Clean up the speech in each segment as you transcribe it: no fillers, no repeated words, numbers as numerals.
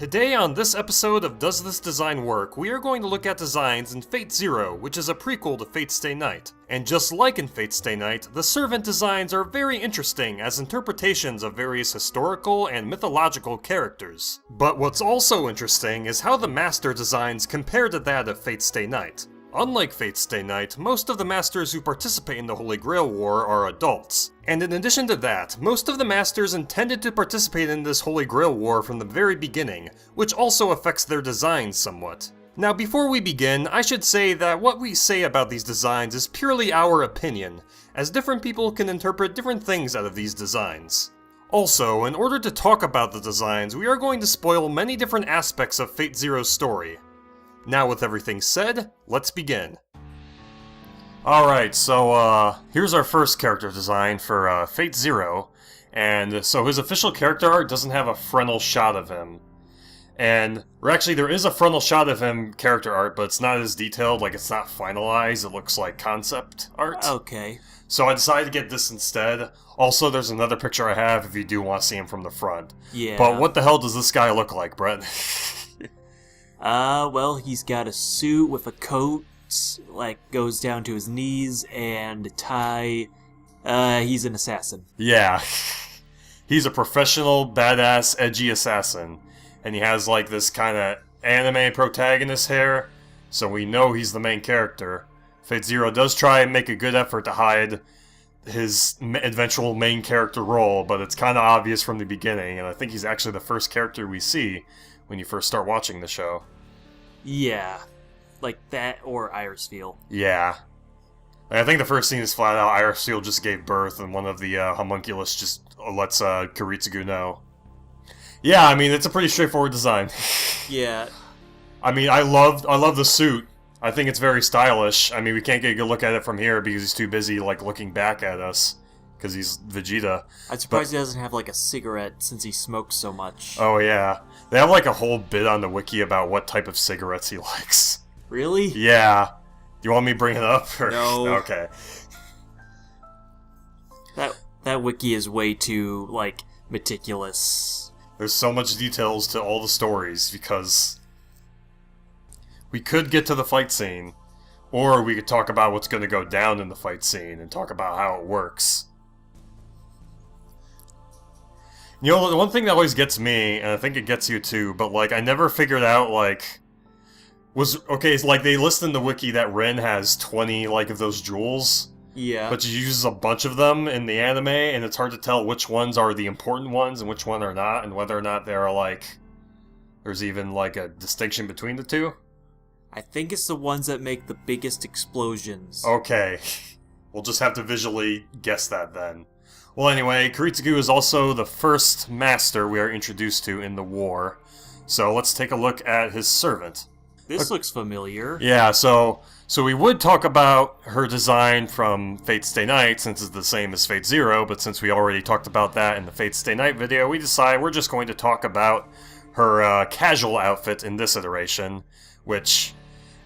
Today on this episode of Does This Design Work, we are going to look at designs in Fate Zero, which is a prequel to Fate Stay Night. And just like in Fate Stay Night, the servant designs are very interesting as interpretations of various historical and mythological characters. But what's also interesting is how the master designs compare to that of Fate Stay Night. Unlike Fate Stay Night, most of the masters who participate in the Holy Grail War are adults. And in addition to that, most of the masters intended to participate in this Holy Grail War from the very beginning, which also affects their designs somewhat. Now before we begin, I should say that what we say about these designs is purely our opinion, as different people can interpret different things out of these designs. Also, in order to talk about the designs, we are going to spoil many different aspects of Fate Zero's story. Now with everything said, let's begin. Alright, so here's our first character design for Fate Zero, and so his official character art doesn't have a frontal shot of him. Or actually there is a frontal shot of him character art, but it's not as detailed, like it's not finalized, it looks like concept art. Okay. So I decided to get this instead. Also, there's another picture I have if you do want to see him from the front. Yeah. But what the hell does this guy look like, Brett? Well, he's got a suit with a coat, like, goes down to his knees, and a tie. He's an assassin. Yeah. He's a professional, badass, edgy assassin. And he has, like, this kind of anime protagonist hair, so we know he's the main character. Fate Zero does try and make a good effort to hide his eventual main character role, but it's kind of obvious from the beginning, and I think he's actually the first character we see when you first start watching the show. Yeah. Like that or Irisfield. Yeah. I think the first scene is flat out Irisfield just gave birth, and one of the homunculus just lets Kiritsugu know. Yeah, I mean, it's a pretty straightforward design. Yeah. I mean, I love the suit. I think it's very stylish. I mean, we can't get a good look at it from here because he's too busy, like, looking back at us. Because he's Vegeta. I'm surprised he doesn't have, like, a cigarette since he smokes so much. Oh, yeah. They have, like, a whole bit on the wiki about what type of cigarettes he likes. Really? Yeah. Do you want me to bring it up? Or? No. Okay. That wiki is way too, like, meticulous. There's so much details to all the stories, because we could get to the fight scene, or we could talk about what's going to go down in the fight scene, and talk about how it works. You know, the one thing that always gets me, and I think it gets you too, but, like, I never figured out, like, okay, it's like, they list in the wiki that Rin has 20, like, of those jewels. Yeah. But she uses a bunch of them in the anime, and it's hard to tell which ones are the important ones and which one are not, and whether or not there are, like, there's even, like, a distinction between the two. I think it's the ones that make the biggest explosions. Okay. We'll just have to visually guess that then. Well, anyway, Kiritsugu is also the first master we are introduced to in the war. So let's take a look at his servant. This looks familiar. Yeah, so we would talk about her design from Fate Stay Night, since it's the same as Fate Zero, but since we already talked about that in the Fate Stay Night video, we decide we're just going to talk about her casual outfit in this iteration, which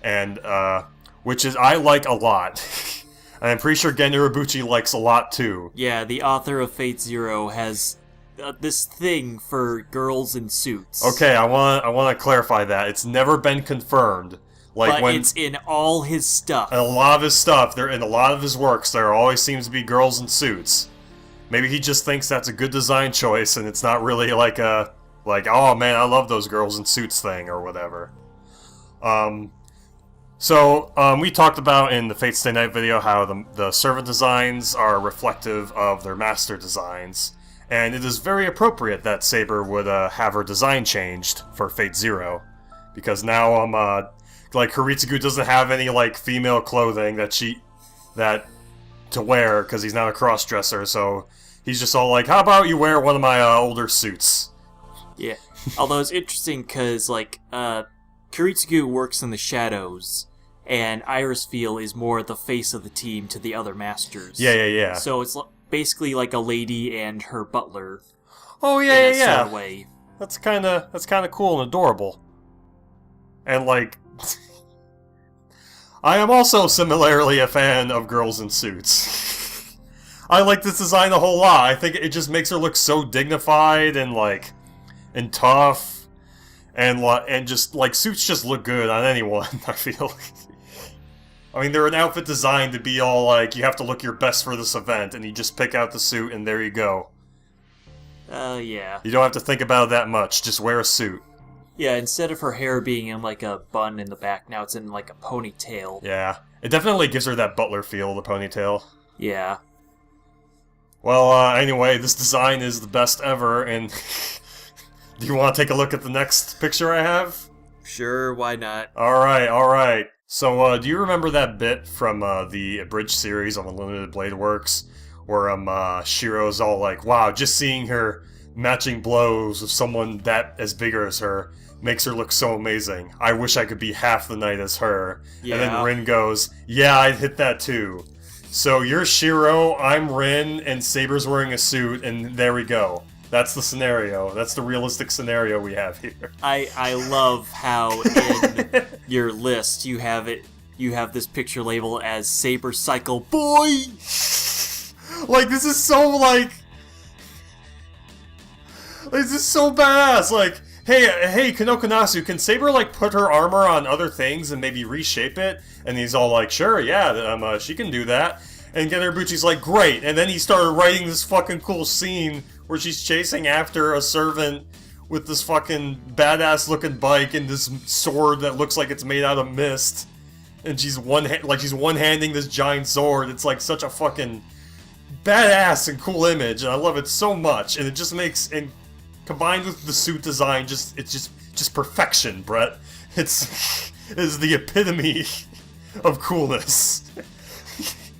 is I like a lot. And I'm pretty sure Gen Urobuchi likes a lot too. Yeah, the author of Fate Zero has this thing for girls in suits. Okay, I want to clarify that. It's never been confirmed. Like, but it's in all his stuff. In a lot of his stuff, in a lot of his works, there always seems to be girls in suits. Maybe he just thinks that's a good design choice, and it's not really like oh man, I love those girls in suits thing, or whatever. So, we talked about in the Fate Stay Night video how the servant designs are reflective of their master designs, and it is very appropriate that Saber would have her design changed for Fate Zero, because now like, Kiritsugu doesn't have any, like, female clothing to wear, because he's not a cross-dresser, so he's just all like, how about you wear one of my older suits? Yeah, although it's interesting because, like, Kiritsugu works in the shadows, and Irisfield is more the face of the team to the other masters. Yeah. So it's basically like a lady and her butler. Oh, yeah. Sort of way. That's kind of cool and adorable. And, like, I am also similarly a fan of girls in suits. I like this design a whole lot. I think it just makes her look so dignified and, like, and tough. And just, like, suits just look good on anyone, I feel. I mean, they're an outfit designed to be all, like, you have to look your best for this event, and you just pick out the suit, and there you go. Yeah. You don't have to think about it that much, just wear a suit. Yeah, instead of her hair being in, like, a bun in the back, now it's in, like, a ponytail. Yeah. It definitely gives her that butler feel, the ponytail. Yeah. Well, anyway, this design is the best ever, and... Do you want to take a look at the next picture I have? Sure, why not? Alright. So, do you remember that bit from, the Abridged series on Unlimited Blade Works? Where, Shiro's all like, wow, just seeing her matching blows with someone that as bigger as her makes her look so amazing. I wish I could be half the knight as her. Yeah. And then Rin goes, yeah, I'd hit that too. So you're Shiro, I'm Rin, and Saber's wearing a suit, and there we go. That's the scenario. That's the realistic scenario we have here. I love how in your list you have this picture label as Saber Cycle Boy. Like, this is so badass. Like, hey, Kanokonasu, can Saber, like, put her armor on other things and maybe reshape it? And he's all like, sure, yeah, she can do that. And Gen Urobuchi's like, great. And then he started writing this fucking cool scene where she's chasing after a servant with this fucking badass-looking bike and this sword that looks like it's made out of mist. And she's one-handing this giant sword. It's like such a fucking badass and cool image, and I love it so much. And it just makes, and combined with the suit design, it's just perfection, Brett. It's the epitome of coolness.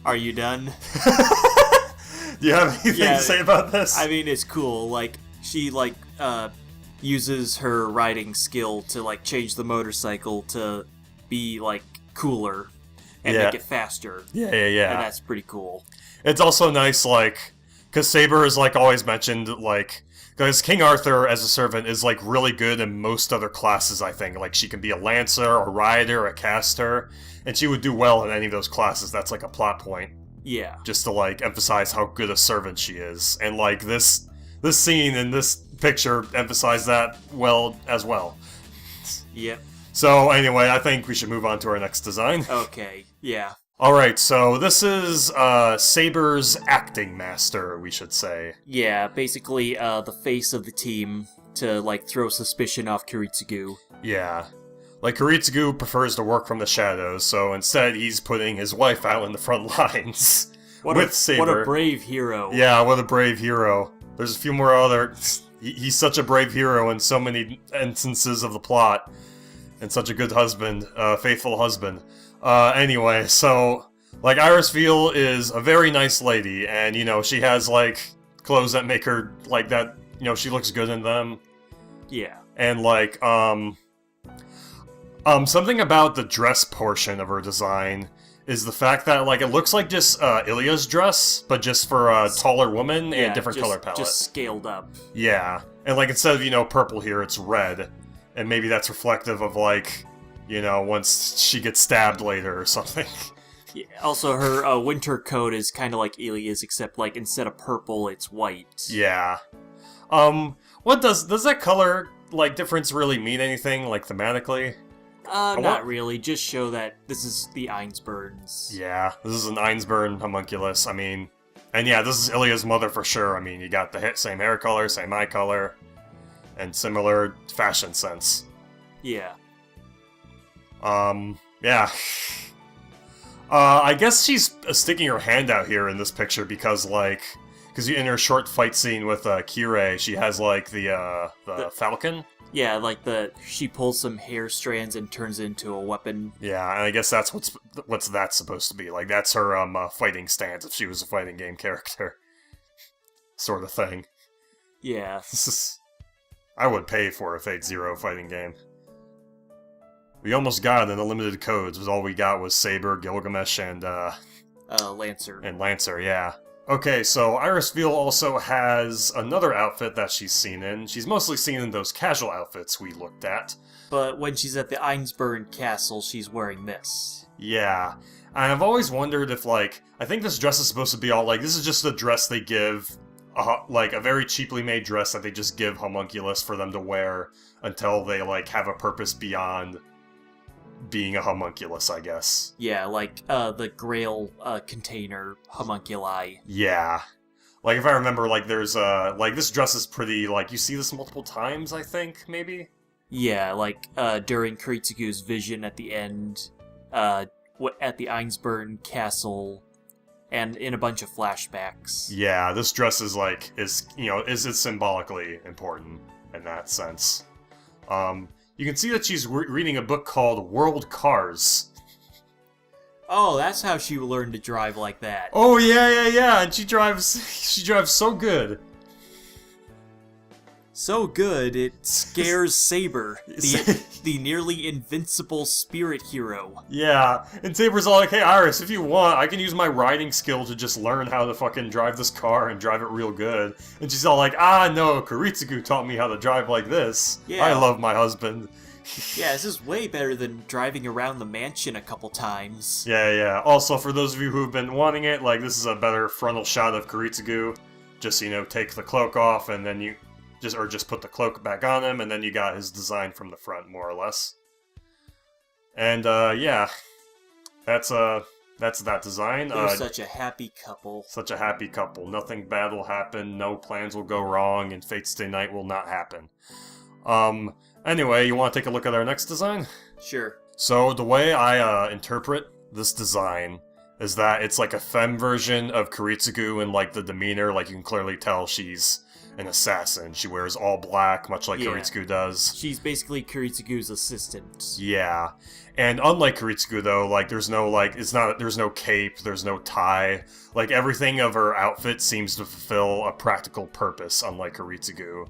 Are you done? Do you have anything to say about this? I mean, it's cool. Like, she, like, uses her riding skill to, like, change the motorcycle to be, like, cooler and make it faster. Yeah. And that's pretty cool. It's also nice, like, because Saber is, like, always mentioned, like, because King Arthur as a servant is, like, really good in most other classes, I think. Like, she can be a lancer, a rider, a caster, and she would do well in any of those classes. That's, like, a plot point. Yeah. Just to, like, emphasize how good a servant she is. And, like, this scene and this picture emphasize that well as well. Yep. So, anyway, I think we should move on to our next design. Okay, yeah. Alright, so this is, Saber's acting master, we should say. Yeah, basically, the face of the team to, like, throw suspicion off Kiritsugu. Yeah. Like, Kiritsugu prefers to work from the shadows, so instead he's putting his wife out in the front lines. With Saber. What a brave hero. Yeah, what a brave hero. There's a few more other... He's such a brave hero in so many instances of the plot. And such a good husband, faithful husband. Anyway, so, like, Iris Veal is a very nice lady, and, you know, she has, like, clothes that make her, like, that, you know, she looks good in them. Yeah. And, like, something about the dress portion of her design is the fact that, like, it looks like just, Ilya's dress, but just for a taller woman and a different color palette. Just scaled up. Yeah. And, like, instead of, you know, purple here, it's red. And maybe that's reflective of, like, you know, once she gets stabbed later or something. Yeah, also, her winter coat is kind of like Ilya's, except, like, instead of purple, it's white. Yeah. What does that color, like, difference really mean anything, like, thematically? Not really. Just show that this is the Einsburns. Yeah, this is an Einsburn homunculus, I mean... And yeah, this is Ilya's mother for sure. I mean, you got the same hair color, same eye color, and similar fashion sense. Yeah. Yeah. I guess she's sticking her hand out here in this picture because, like... Because in her short fight scene with Kirei, she has, like, the falcon. Yeah, like she pulls some hair strands and turns it into a weapon. Yeah, and I guess that's what's that supposed to be. Like, that's her, fighting stance if she was a fighting game character. Sort of thing. Yeah. I would pay for a Fate Zero fighting game. We almost got it in the limited codes, but all we got was Saber, Gilgamesh, and, Lancer. And Lancer, yeah. Okay, so Iris Veal also has another outfit that she's seen in. She's mostly seen in those casual outfits we looked at. But when she's at the Einsburn Castle, she's wearing this. Yeah. And I've always wondered if, like, I think this dress is supposed to be all, like, this is just the dress they give a very cheaply made dress that they just give homunculus for them to wear until they, like, have a purpose beyond being a homunculus, I guess. Yeah, like, the Grail, container homunculi. Yeah. Like, if I remember, like, there's, like, this dress is pretty, like, you see this multiple times, I think, maybe? Yeah, like, during Kiritsugu's vision at the end, at the Einsburn Castle, and in a bunch of flashbacks. Yeah, this dress is, like, is it symbolically important in that sense. You can see that she's reading a book called World Cars. Oh, that's how she learned to drive like that. Oh, yeah, and she drives so good. So good, it scares Saber, the nearly invincible spirit hero. Yeah, and Saber's all like, hey, Iris, if you want, I can use my riding skill to just learn how to fucking drive this car and drive it real good. And she's all like, no, Kiritsugu taught me how to drive like this. Yeah. I love my husband. Yeah, this is way better than driving around the mansion a couple times. Yeah. Also, for those of you who've been wanting it, like, this is a better frontal shot of Kiritsugu. Just, take the cloak off, and then you... Just put the cloak back on him, and then you got his design from the front, more or less. And, yeah. That's that design. They're such a happy couple. Such a happy couple. Nothing bad will happen, no plans will go wrong, and Fate's Stay Night will not happen. Anyway, you want to take a look at our next design? Sure. So, the way I, interpret this design is that it's like a femme version of Kiritsugu in, like, the demeanor. Like, you can clearly tell she's an assassin. She wears all black, much like Kiritsugu does. She's basically Kiritsugu's assistant. Yeah. And unlike Kiritsugu, though, like, there's no cape, there's no tie. Like, everything of her outfit seems to fulfill a practical purpose, unlike Kiritsugu.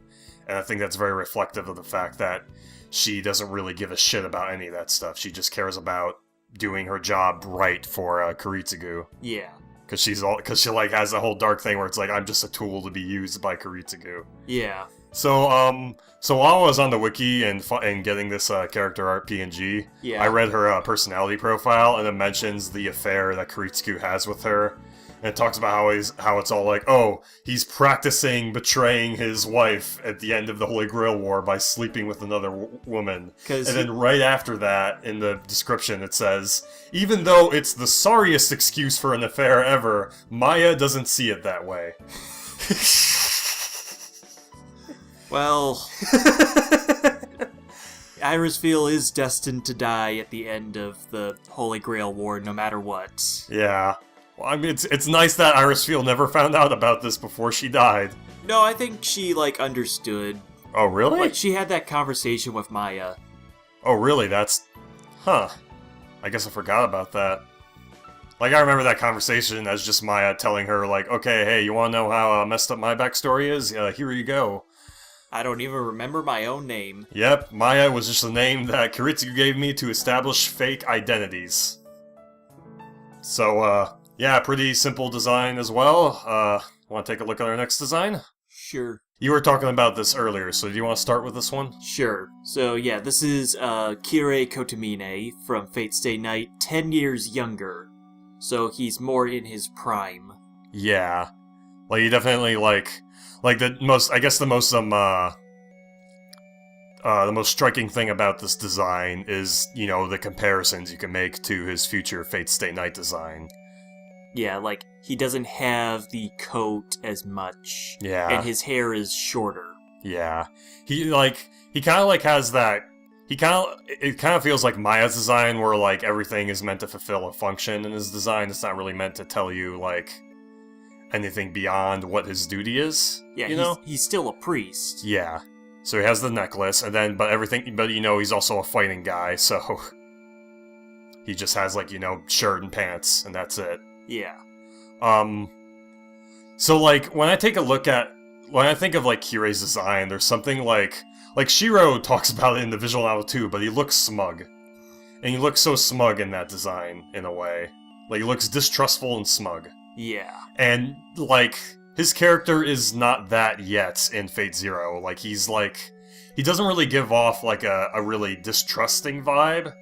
And I think that's very reflective of the fact that she doesn't really give a shit about any of that stuff. She just cares about doing her job right for Kiritsugu. Yeah. Because she like has a whole dark thing where it's like, I'm just a tool to be used by Kiritsugu. Yeah. So while I was on the wiki and getting this character art PNG, yeah. I read her personality profile, and it mentions the affair that Kiritsugu has with her. And it talks about how it's all like, oh, he's practicing betraying his wife at the end of the Holy Grail War by sleeping with another woman. And then right after that, in the description, it says, even though it's the sorriest excuse for an affair ever, Maya doesn't see it that way. Well, Irisfield is destined to die at the end of the Holy Grail War, no matter what. Yeah. Well, I mean, it's nice that Irisfield never found out about this before she died. No, I think she, like, understood. Oh, really? Like, she had that conversation with Maya. Oh, really? Huh. I guess I forgot about that. Like, I remember that conversation as just Maya telling her, like, okay, hey, you wanna know how messed up my backstory is? Here you go. I don't even remember my own name. Yep, Maya was just the name that Kiritsugu gave me to establish fake identities. So, yeah, pretty simple design as well. Want to take a look at our next design? Sure. You were talking about this earlier, so do you want to start with this one? Sure. So, yeah, this is Kirei Kotomine from Fate's Stay Night, 10 years younger. So he's more in his prime. Yeah. Like, you definitely, the most striking thing about this design is, the comparisons you can make to his future Fate's Stay Night design. Yeah, like, he doesn't have the coat as much. Yeah. And his hair is shorter. Yeah. He kind of, has that... It kind of feels like Maya's design, where, everything is meant to fulfill a function in his design. It's not really meant to tell you, anything beyond what his duty is. Yeah, he's still a priest. Yeah. So he has the necklace, but he's also a fighting guy, so... He just has, shirt and pants, and that's it. Yeah. So, when I think of, Kirei's design, there's something Shiro talks about it in the visual novel too, but he looks smug. And he looks so smug in that design, in a way. He looks distrustful and smug. Yeah. And, his character is not that yet in Fate Zero. He doesn't really give off, a really distrusting vibe.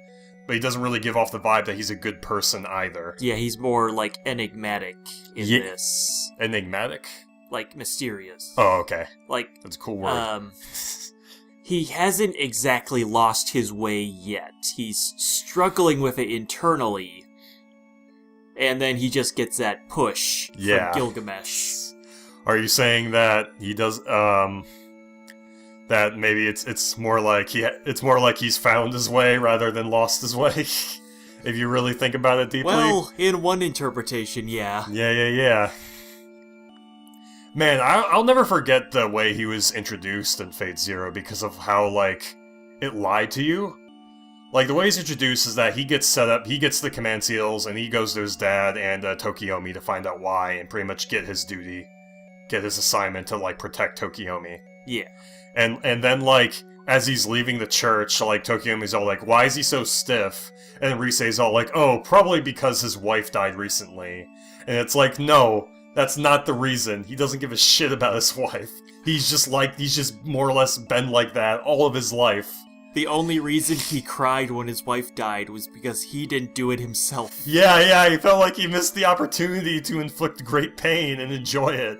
But he doesn't really give off the vibe that he's a good person either. Yeah, he's more, enigmatic in this. Enigmatic? like, mysterious. Oh, okay. Like, That's a cool word. He hasn't exactly lost his way yet. He's struggling with it internally. And then he just gets that push from Gilgamesh. Are you saying that he does, that maybe it's more like he's found his way rather than lost his way? If you really think about it deeply? Well, in one interpretation, yeah. Yeah. Man, I'll never forget the way he was introduced in Fate Zero because of how, like, it lied to you. Like, the way he's introduced is that he gets set up, he gets the command seals, and he goes to his dad and Tokiomi to find out why and pretty much get his duty, get his assignment to, like, protect Tokiomi. Yeah. And then, like, as he's leaving the church, like, Tokiomi's all like, why is he so stiff? And Risei's all like, oh, probably because his wife died recently. And it's like, no, that's not the reason. He doesn't give a shit about his wife. He's just more or less been like that all of his life. The only reason he cried when his wife died was because he didn't do it himself. Yeah, he felt like he missed the opportunity to inflict great pain and enjoy it.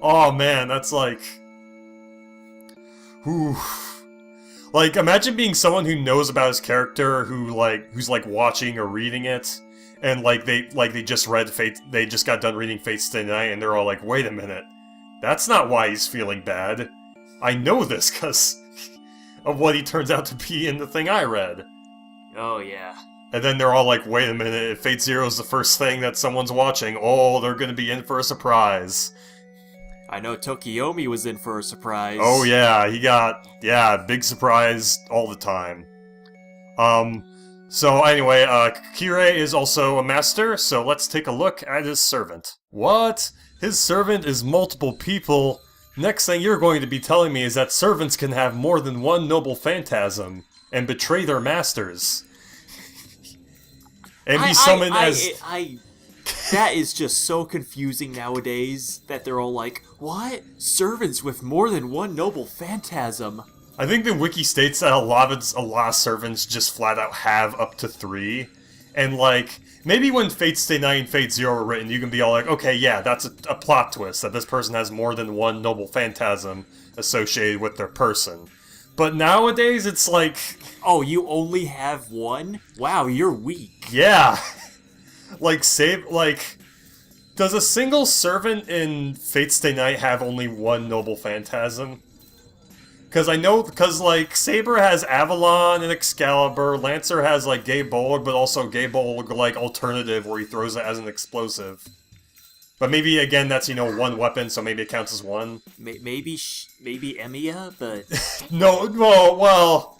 Oh man, that's like... Whew. Like, imagine being someone who knows about his character, who's watching or reading it, and they just read Fate, they just got done reading Fate Stay Night, and they're all like, wait a minute, that's not why he's feeling bad. I know this because of what he turns out to be in the thing I read. Oh yeah. And then they're all like, wait a minute, if Fate Zero is the first thing that someone's watching, oh, they're gonna be in for a surprise. I know Tokiomi was in for a surprise. Oh yeah, he got, big surprise all the time. So anyway, Kire is also a master, so let's take a look at his servant. What? His servant is multiple people? Next thing you're going to be telling me is that servants can have more than one noble phantasm, and betray their masters. And be summoned as... That is just so confusing nowadays that they're all like, what? Servants with more than one noble phantasm? I think the wiki states that a lot of servants just flat out have up to 3. And like, maybe when Fate Stay Night and Fate Zero were written, you can be all like, okay, yeah, that's a plot twist, that this person has more than one noble phantasm associated with their person. But nowadays, it's like... Oh, you only have one? Wow, you're weak. Yeah. Does a single servant in Fate Stay Night have only one noble phantasm? Because like, Saber has Avalon and Excalibur, Lancer has, like, Gay Bolg, but also Gay Bolg, like, alternative, where he throws it as an explosive. But maybe, again, that's, one weapon, so maybe it counts as one. Maybe Emiya, but... No, well...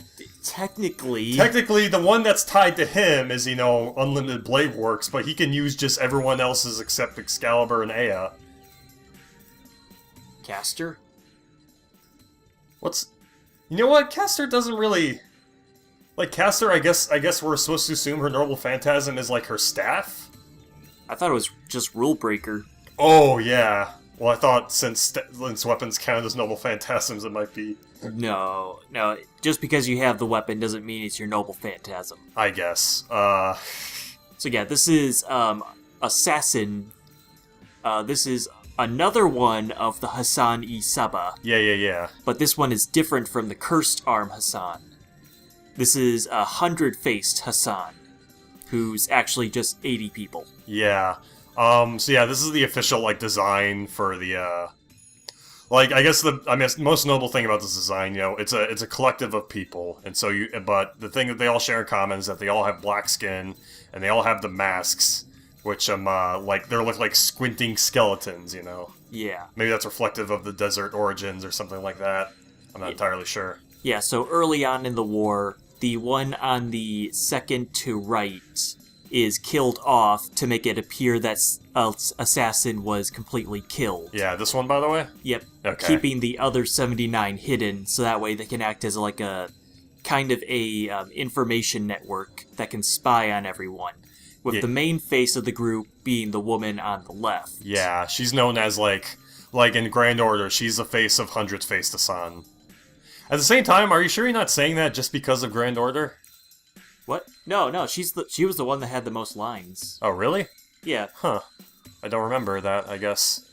Technically, the one that's tied to him is, Unlimited Blade Works, but he can use just everyone else's except Excalibur and Aya. Caster? You know what? Caster doesn't really... Like, Caster, I guess we're supposed to assume her noble phantasm is, like, her staff? I thought it was just Rule Breaker. Oh, yeah. Well, I thought since weapons count as noble phantasms, it might be... No. Just because you have the weapon doesn't mean it's your noble phantasm. I guess. So yeah, this is, Assassin. This is another one of the Hassan-i Saba. Yeah. But this one is different from the Cursed Arm Hassan. This is a 100-faced Hassan, who's actually just 80 people. Yeah. So yeah, this is the official, like, design for the, like, I guess the most noble thing about this design, it's a collective of people, and so but the thing that they all share in common is that they all have black skin, and they all have the masks, which, like, they look like squinting skeletons, Yeah. Maybe that's reflective of the desert origins or something like that. I'm not entirely sure. Yeah, so early on in the war, the one on the second to right is killed off to make it appear that Assassin was completely killed. Yeah, this one, by the way? Yep. Okay. Keeping the other 79 hidden, so that way they can act as like a kind of a information network that can spy on everyone. With the main face of the group being the woman on the left. Yeah, she's known as, like in Grand Order, she's the face of 100-faced Hassan. At the same time, are you sure you're not saying that just because of Grand Order? What? No, she was the one that had the most lines. Oh, really? Yeah. Huh. I don't remember that, I guess.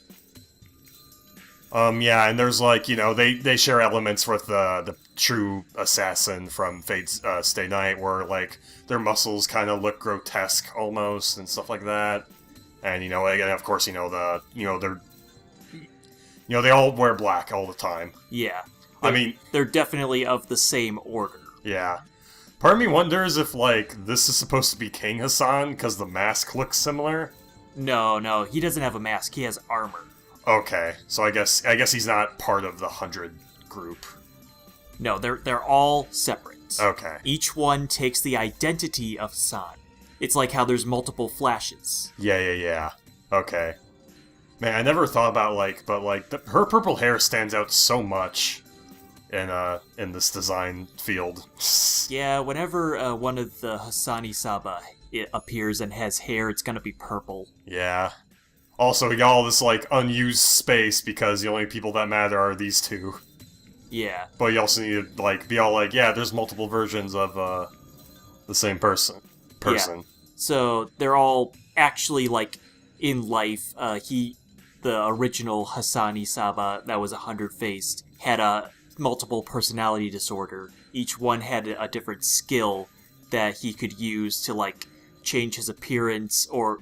Yeah, and there's like, they share elements with the true assassin from Fate Stay Night, where like their muscles kind of look grotesque almost and stuff like that. And again, of course, they all wear black all the time. Yeah. I mean, they're definitely of the same order. Yeah. Part of me wonders if like this is supposed to be King Hassan because the mask looks similar. No, he doesn't have a mask. He has armor. Okay, so I guess he's not part of the 100 group. No, they're all separate. Okay. Each one takes the identity of Hassan. It's like how there's multiple flashes. Yeah. Okay. Man, I never thought about her purple hair stands out so much in this design field. Yeah, whenever one of the Hassani Saba appears and has hair, it's gonna be purple. Yeah. Also, we got all this, like, unused space because the only people that matter are these two. Yeah. But you also need to, like, be all like, yeah, there's multiple versions of, the same person. Yeah. So, they're all actually, like, in life. The original Hassani Saba that was 100-faced had a multiple personality disorder. Each one had a different skill that he could use to, like, change his appearance or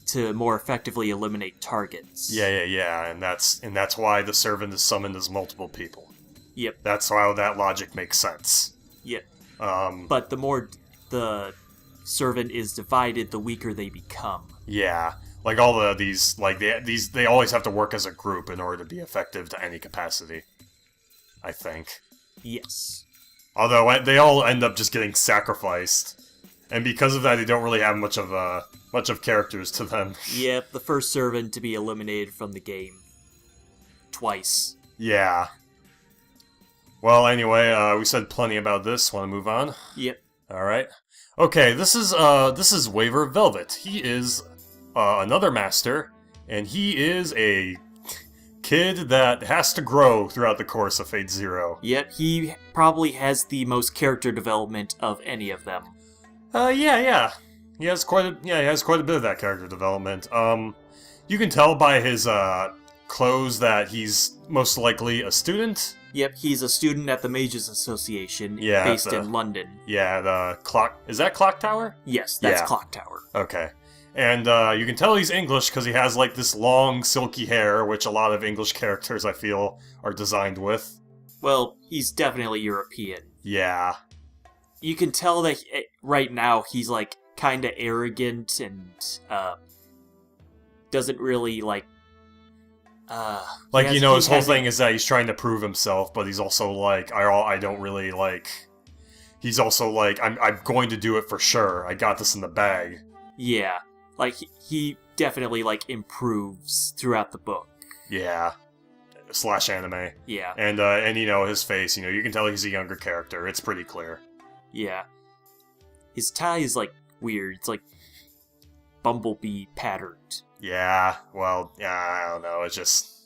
to more effectively eliminate targets. Yeah, and that's why the servant is summoned as multiple people. Yep. That's how that logic makes sense. Yep. But the more the servant is divided, the weaker they become. Yeah. Like all these, like they always have to work as a group in order to be effective to any capacity. I think. Yes. Although they all end up just getting sacrificed, and because of that, they don't really have much of characters to them. Yep, the first servant to be eliminated from the game. Twice. Yeah. Well, anyway, we said plenty about this. Want to move on? Yep. All right. Okay, this is Waver Velvet. He is another master, and he is a kid that has to grow throughout the course of Fate Zero. Yep, he probably has the most character development of any of them. Yeah. He has quite a bit of that character development. You can tell by his clothes that he's most likely a student. Yep, he's a student at the Mages Association, Yeah, based in London. Yeah, the clock... Is that Clock Tower? Yes, that's Yeah. Clock Tower. Okay. And you can tell he's English because he has, like, this long, silky hair, which a lot of English characters, I feel, are designed with. Well, he's definitely European. Yeah. You can tell that right now he's, like, kinda arrogant and, doesn't really, like... his whole thing is that he's trying to prove himself, but he's also like, I don't really, like... He's also like, I'm going to do it for sure. I got this in the bag. Yeah. Like, he definitely, like, improves throughout the book. Yeah. / anime. Yeah. And his face, you can tell he's a younger character. It's pretty clear. Yeah. His tie is, like, weird. It's, like, bumblebee patterned. Yeah, well, yeah, I don't know, it's just...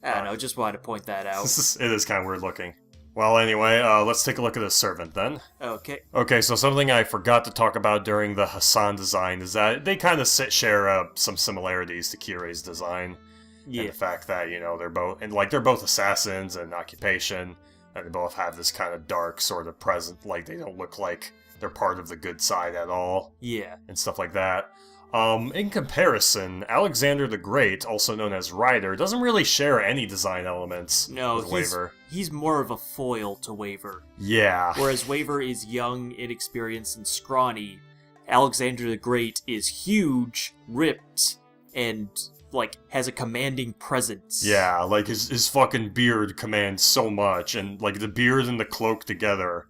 I don't know, just wanted to point that out. It is kind of weird looking. Well, anyway, let's take a look at his servant, then. Okay. Okay, so something I forgot to talk about during the Hassan design is that they kind of share some similarities to Kirei's design. Yeah. And the fact that, they're both assassins and occupation, and they both have this kind of dark sort of present, like, they don't look like they're part of the good side at all. Yeah. And stuff like that. In comparison, Alexander the Great, also known as Ryder, doesn't really share any design elements with Waver. He's more of a foil to Waver. Yeah. Whereas Waver is young, inexperienced, and scrawny, Alexander the Great is huge, ripped, and, like, has a commanding presence. Yeah, like, his fucking beard commands so much, and, like, the beard and the cloak together,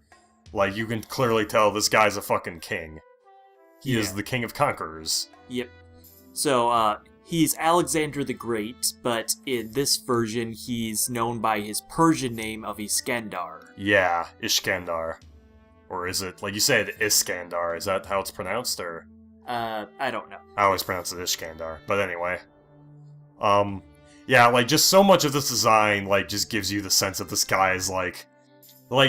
like, you can clearly tell this guy's a fucking king. He is the king of conquerors. Yep. So, he's Alexander the Great, but in this version, he's known by his Persian name of Iskandar. Yeah, Iskandar. Or is it, like you said, Iskandar? Is that how it's pronounced, or? I don't know. I always pronounce it Iskandar, but anyway. Yeah, like, just so much of this design, like, just gives you the sense that this guy is, like,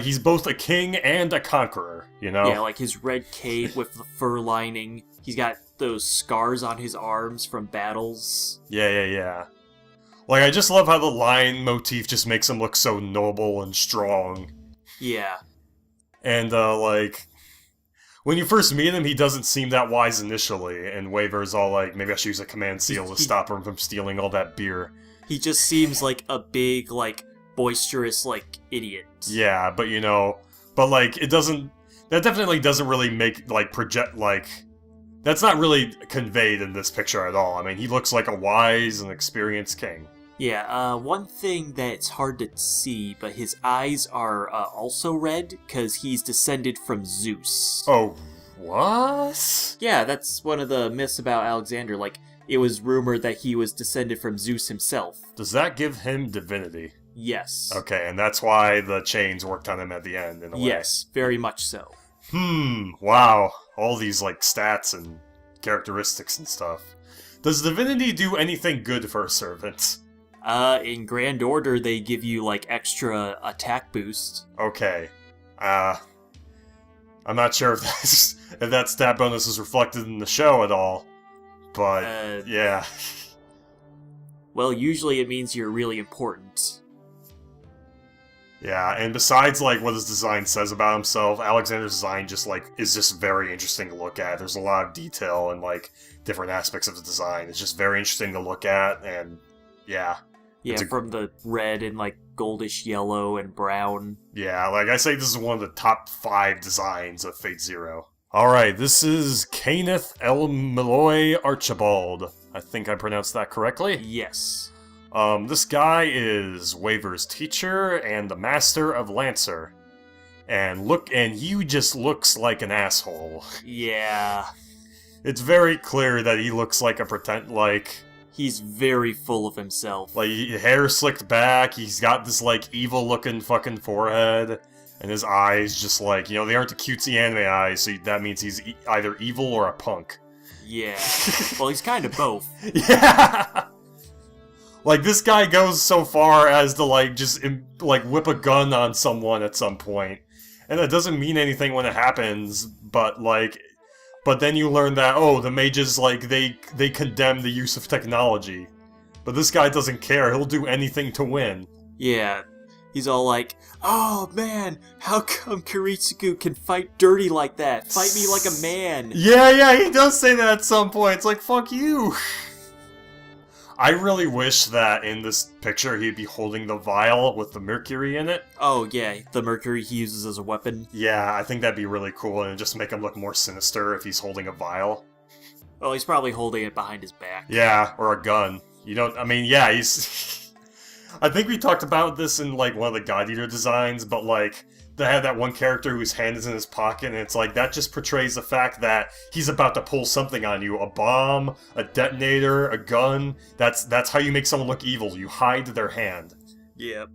he's both a king and a conqueror, Yeah, like his red cape with the fur lining. He's got those scars on his arms from battles. Yeah. Like, I just love how the lion motif just makes him look so noble and strong. Yeah. And, like, when you first meet him, he doesn't seem that wise initially, and Waver's all like, maybe I should use a command seal to stop him from stealing all that beer. He just seems like a big, like, boisterous, like, idiot. Yeah, but but, like, it doesn't... That definitely doesn't really make, like, project, like... That's not really conveyed in this picture at all. I mean, he looks like a wise and experienced king. Yeah, one thing that's hard to see, but his eyes are also red, because he's descended from Zeus. Oh, what? Yeah, that's one of the myths about Alexander. Like, it was rumored that he was descended from Zeus himself. Does that give him divinity? Yes. Okay, and that's why the chains worked on him at the end, in a way. Yes, very much so. Wow. All these, like, stats and characteristics and stuff. Does divinity do anything good for a servant? In Grand Order, they give you, like, extra attack boost. Okay. I'm not sure if that stat bonus is reflected in the show at all, but, yeah. Well, usually it means you're really important. Yeah, and besides, like, what his design says about himself, Alexander's design just, like, is just very interesting to look at. There's a lot of detail and, like, different aspects of the design. It's just very interesting to look at, and, yeah. Yeah, from the red and, like, goldish yellow and brown. Yeah, like, I say this is one of the top 5 designs of Fate Zero. Alright, this is Kenneth L. Malloy Archibald. I think I pronounced that correctly? Yes. This guy is Waver's teacher and the master of Lancer. And he just looks like an asshole. Yeah. It's very clear that he looks like he's very full of himself. Like, hair slicked back, he's got this, like, evil-looking fucking forehead, and his eyes just, like, they aren't the cutesy anime eyes, so that means he's either evil or a punk. Yeah. Well, he's kind of both. Yeah! Like, this guy goes so far as to, like, just, like, whip a gun on someone at some point. And that doesn't mean anything when it happens, but, like... But then you learn that, oh, the mages, like, they condemn the use of technology. But this guy doesn't care, he'll do anything to win. Yeah. He's all like, oh, man, how come Kiritsugu can fight dirty like that? Fight me like a man. Yeah, he does say that at some point. It's like, fuck you. I really wish that in this picture he'd be holding the vial with the mercury in it. Oh, yeah, the mercury he uses as a weapon. Yeah, I think that'd be really cool, and it'd just make him look more sinister if he's holding a vial. Well, he's probably holding it behind his back. Yeah, or a gun. Yeah, he's... I think we talked about this in, like, one of the God Eater designs, but, like, they had that one character whose hand is in his pocket, and it's like, that just portrays the fact that he's about to pull something on you. A bomb, a detonator, a gun. That's how you make someone look evil. You hide their hand. Yep.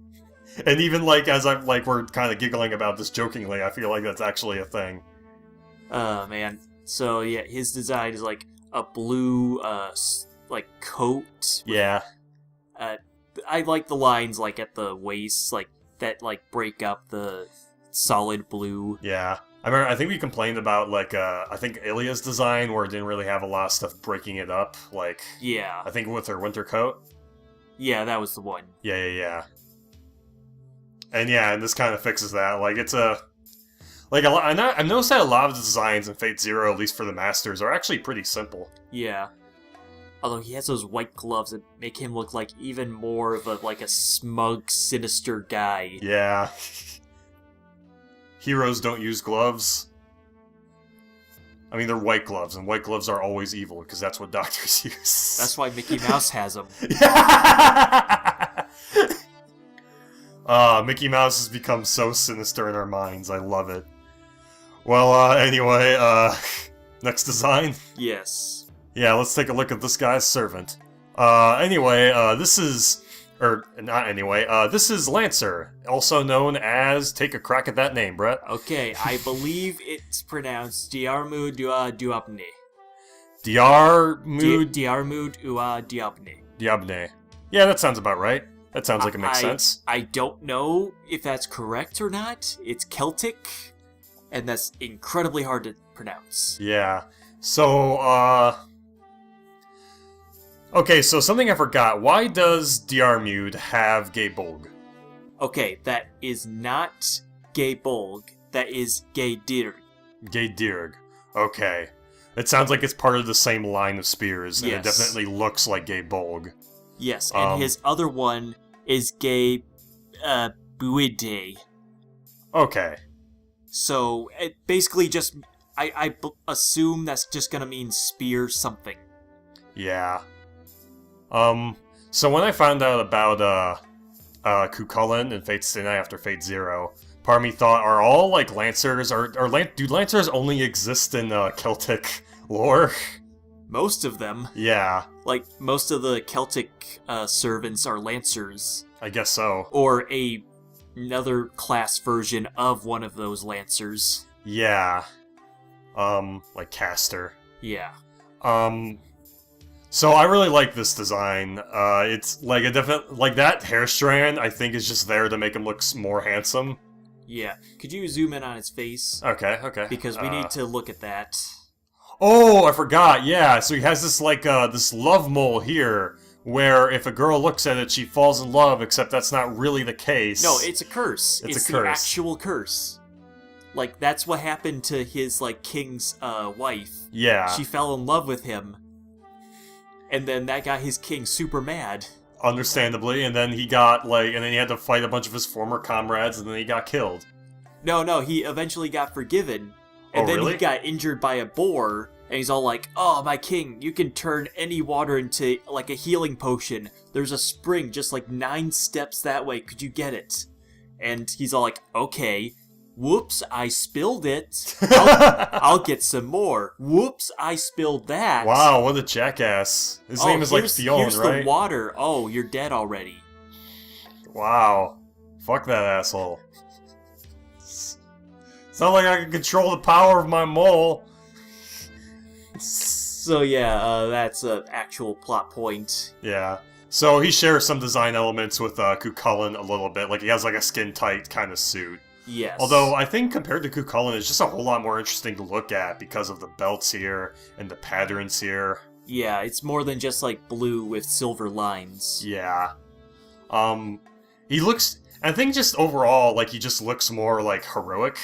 And even, like, as I'm, like, we're kind of giggling about this jokingly, I feel like that's actually a thing. Oh, man. So, yeah, his design is, like, a blue, like, coat. Yeah. I like the lines, like, at the waist, like, that, like, break up the solid blue. Yeah. I think we complained about, like, I think Ilya's design, where it didn't really have a lot of stuff breaking it up, like... Yeah. I think with her winter coat. Yeah, that was the one. Yeah. And yeah, and this kind of fixes that. Like, it's a... Like, I've noticed that a lot of the designs in Fate Zero, at least for the Masters, are actually pretty simple. Yeah. Although he has those white gloves that make him look like even more of a smug, sinister guy. Yeah. Heroes don't use gloves. I mean, they're white gloves, and white gloves are always evil, because that's what doctors use. That's why Mickey Mouse has them. Mickey Mouse has become so sinister in our minds. I love it. Well, anyway, next design? Yes. Yeah, let's take a look at this guy's servant. This is Lancer, also known as... Take a crack at that name, Brett. Okay, I believe it's pronounced Diarmu Dua Duapne. Diarmud Ua Diapne. Diabne. Yeah, that sounds about right. That sounds like it makes sense. I don't know if that's correct or not. It's Celtic, and that's incredibly hard to pronounce. Yeah. So, Okay, so something I forgot. Why does Diarmuid have Gay Bolg? Okay, that is not Gay Bolg. That is Gay Dirg. Gay Dirg. Okay. It sounds like it's part of the same line of spears, and it Yes. definitely looks like Gay Bolg. Yes, and his other one is Gay Buide. Okay. So it basically just assume that's just gonna mean spear something. Yeah. So when I found out about Cuchulainn and Fate Stay Night after Fate Zero, part of me thought, are all like Lancers do Lancers only exist in Celtic lore? Most of them, Yeah, like most of the Celtic servants, are Lancers, I guess so. or another class version of one of those Lancers. Yeah. Like Caster. Yeah. So I really like this design. It's like that hair strand, I think, is just there to make him look more handsome. Yeah. Could you zoom in on his face? Okay. Because we need to look at that. Oh, I forgot. Yeah, so he has this this love mole here, where if a girl looks at it, she falls in love. Except that's not really the case. No, it's a curse. It's a the curse. actual curse. Like, that's what happened to his, king's wife. Yeah. She fell in love with him. And then that got his king super mad. Understandably, and then he got, and then he had to fight a bunch of his former comrades, and then he got killed. No, he eventually got forgiven. And then really? he got injured by a boar, and he's all like, "Oh, my king, you can turn any water into, a healing potion. There's a spring just 9 steps that way. Could you get it?" And he's all like, "Okay." Whoops, I spilled it. I'll get some more. Whoops, I spilled that. Wow, what a jackass. His name is Theon, here's right? the water. Oh, you're dead already. Wow. Fuck that asshole. It's not like I can control the power of my mole. So yeah, that's an actual plot point. Yeah. So he shares some design elements with Cuchulainn a little bit. Like, he has a skin-tight kind of suit. Yes. Although, I think compared to Cuchulainn, it's just a whole lot more interesting to look at because of the belts here and the patterns here. Yeah, it's more than just blue with silver lines. Yeah. He looks... I think just overall, he just looks more, heroic.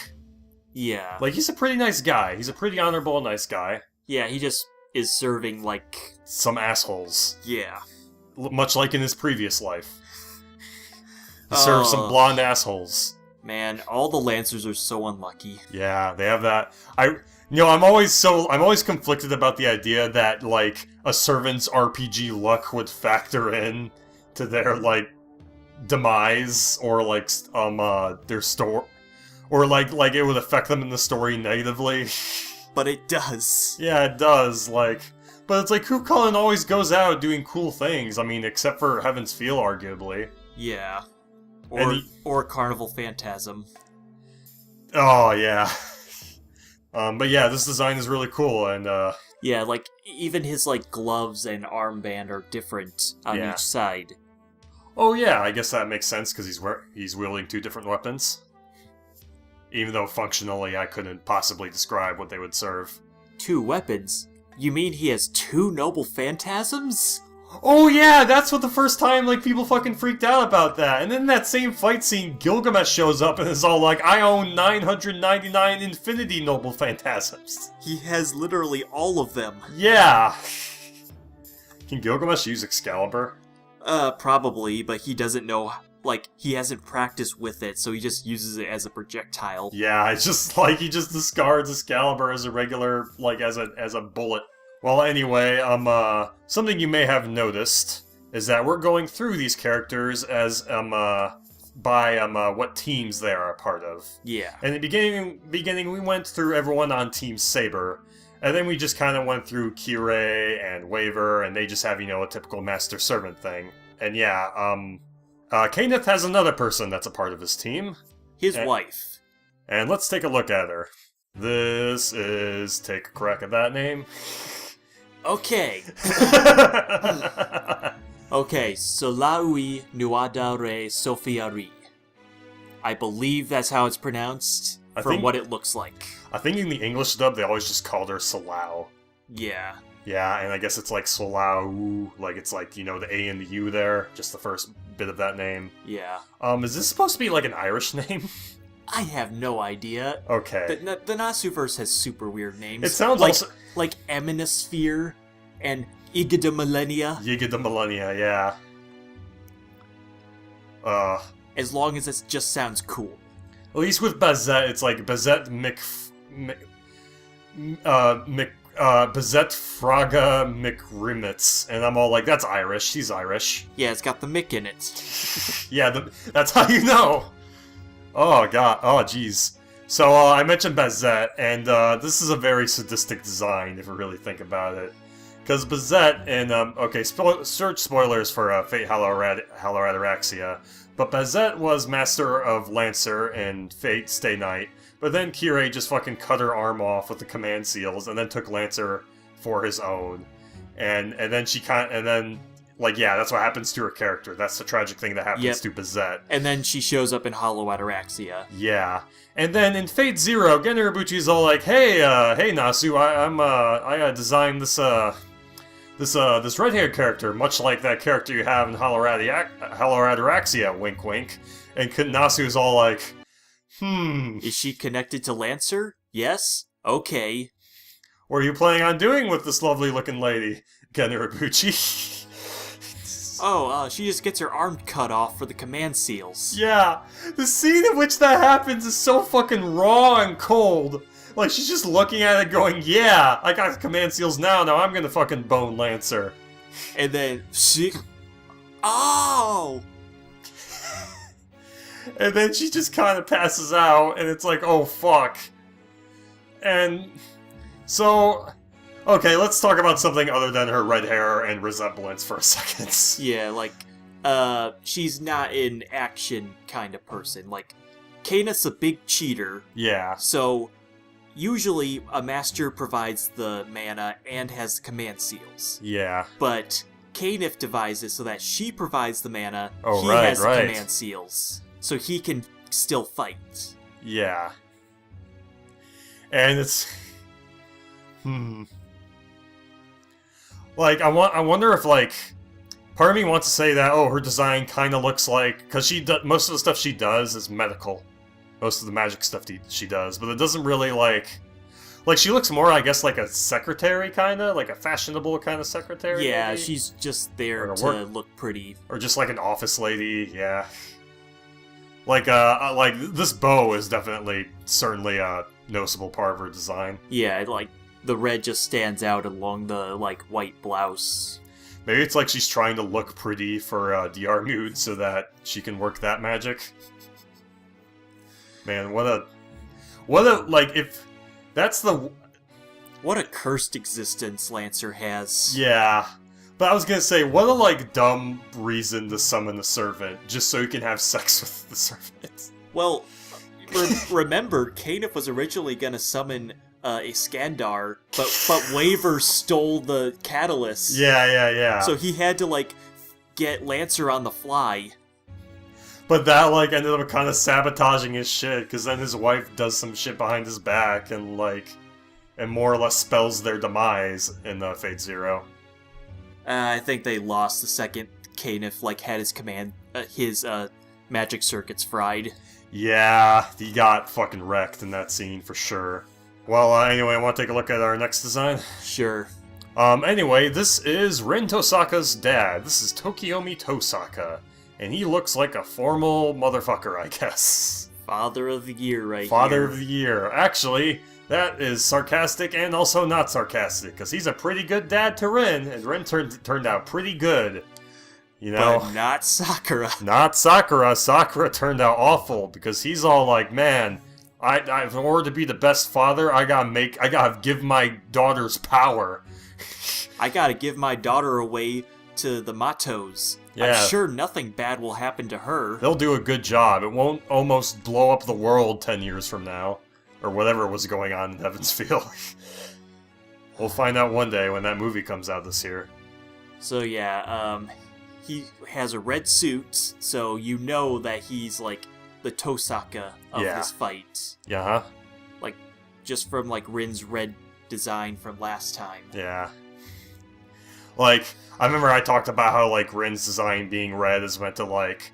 Yeah. He's a pretty nice guy. He's a pretty honorable, nice guy. Yeah, he just is serving, some assholes. Yeah. Much like in his previous life. He serves some blonde assholes. Man, all the Lancers are so unlucky. Yeah, they have that. I'm always conflicted about the idea that, a servant's RPG luck would factor in to their, demise, or, their store... Or, it would affect them in the story negatively. But it does. Yeah, it does, But it's Cuchulainn always goes out doing cool things. I mean, except for Heaven's Feel, arguably. Yeah. And Or Carnival Phantasm. Oh, yeah. But yeah, this design is really cool, and, Yeah, even his, gloves and armband are different on each side. Oh yeah, I guess that makes sense, because he's wielding 2 different weapons. Even though functionally I couldn't possibly describe what they would serve. 2 weapons? You mean he has 2 noble phantasms? Oh yeah, that's what the first time, people fucking freaked out about that. And then that same fight scene, Gilgamesh shows up and is all like, I own 999 infinity noble phantasms. He has literally all of them. Yeah. Can Gilgamesh use Excalibur? Probably, but he doesn't know, he hasn't practiced with it, so he just uses it as a projectile. Yeah, it's just, he just discards Excalibur as a regular, as a bullet. Well, anyway, something you may have noticed is that we're going through these characters as, by, what teams they are a part of. Yeah. In the beginning, we went through everyone on Team Saber, and then we just kind of went through Kirei and Waver, and they just have, a typical master-servant thing. And yeah, Kenneth has another person that's a part of his team. His wife. And let's take a look at her. This is... Take a crack at that name. Okay. Okay, Solaui Nuadare Sofiari. I believe that's how it's pronounced, from what it looks like. I think in the English dub, they always just called her Salau. Yeah. Yeah, and I guess it's like Solau, like it's like, the A and the U there, just the first bit of that name. Yeah. Is this supposed to be like an Irish name? I have no idea. Okay. The Nasuverse has super weird names. It sounds like Eminosphere and Igida Millennia. Yiga the Millennia, yeah. As long as it just sounds cool. At least with Bazette, it's like Bazette Bazette Fraga McRimmets, and I'm all like, that's Irish. She's Irish. Yeah, it's got the Mick in it. Yeah, that's how you know. Oh god. Oh jeez. So I mentioned Bazette, and this is a very sadistic design if you really think about it. Because Bazette and search spoilers for Fate Haloradaraxia, but Bazette was master of Lancer and Fate Stay Night. But then Kirei just fucking cut her arm off with the command seals, and then took Lancer for his own, and then that's what happens to her character. That's the tragic thing that happens to Bazette. And then she shows up in Hollow Ataraxia. Yeah, and then in Fate Zero, Gen Urobuchi's all like, "Hey, Nasu, I designed this red-haired character, much like that character you have in Hollow Ataraxia, wink wink." And Nasu's all like, Is she connected to Lancer? Yes? Okay. What are you planning on doing with this lovely-looking lady, Gen Urobuchi? She just gets her arm cut off for the command seals. Yeah, the scene in which that happens is so fucking raw and cold. Like, she's just looking at it going, yeah, I got the command seals now I'm gonna fucking bone Lancer. And then, oh! And then she just kind of passes out, and it's like, oh fuck. And so, okay, let's talk about something other than her red hair and resemblance for a second. Yeah, like, she's not an action kind of person. Like, Canis a big cheater. Yeah. So, usually a master provides the mana and has the command seals. Yeah. But Canif devises so that she provides the mana, he has the command seals. So he can still fight. Yeah. And it's... Like, I wonder if, like... Part of me wants to say that, her design kind of looks like... Because most of the stuff she does is medical. Most of the magic stuff she does. But it doesn't really, like... Like, she looks more, I guess, like a secretary, kind of? Like a fashionable kind of secretary? Yeah, maybe? She's just there to look pretty. Or just like an office lady, yeah. Like this bow is certainly a noticeable part of her design. Yeah, like, the red just stands out along the, like, white blouse. Maybe it's like she's trying to look pretty for DR Mood so that she can work that magic. Man, what a, like, if that's the... What a cursed existence Lancer has. Yeah. But I was gonna say, what a, like, dumb reason to summon a servant, just so you can have sex with the servant. Well, remember, Canif was originally gonna summon Iskandar, but Waver stole the catalyst. Yeah. So he had to, like, get Lancer on the fly. But that, like, ended up kind of sabotaging his shit, because then his wife does some shit behind his back, and, like, and more or less spells their demise in Fate Zero. I think they lost the second Canif, like, had his magic circuits fried. Yeah, he got fucking wrecked in that scene, for sure. Well, anyway, I want to take a look at our next design? Sure. Anyway, this is Rin Tosaka's dad. This is Tokiomi Tosaka. And he looks like a formal motherfucker, I guess. Father of the Year right Father here. of the Year. Actually, that is sarcastic and also not sarcastic, because he's a pretty good dad to Rin, and Rin turned out pretty good. You know? But not Sakura. Not Sakura. Sakura turned out awful, because he's all like, man, in order to be the best father, I gotta give my daughters power. I gotta give my daughter away to the Matos. Yeah. I'm sure nothing bad will happen to her. They'll do a good job. It won't almost blow up the world 10 years from now. Or whatever was going on in Evansville. We'll find out one day when that movie comes out this year. So yeah, he has a red suit, so you know that he's, like, the Tosaka of this fight. Yeah, huh? Like, just from, like, Rin's red design from last time. Yeah. Like, I remember I talked about how, like, Rin's design being red is meant to, like,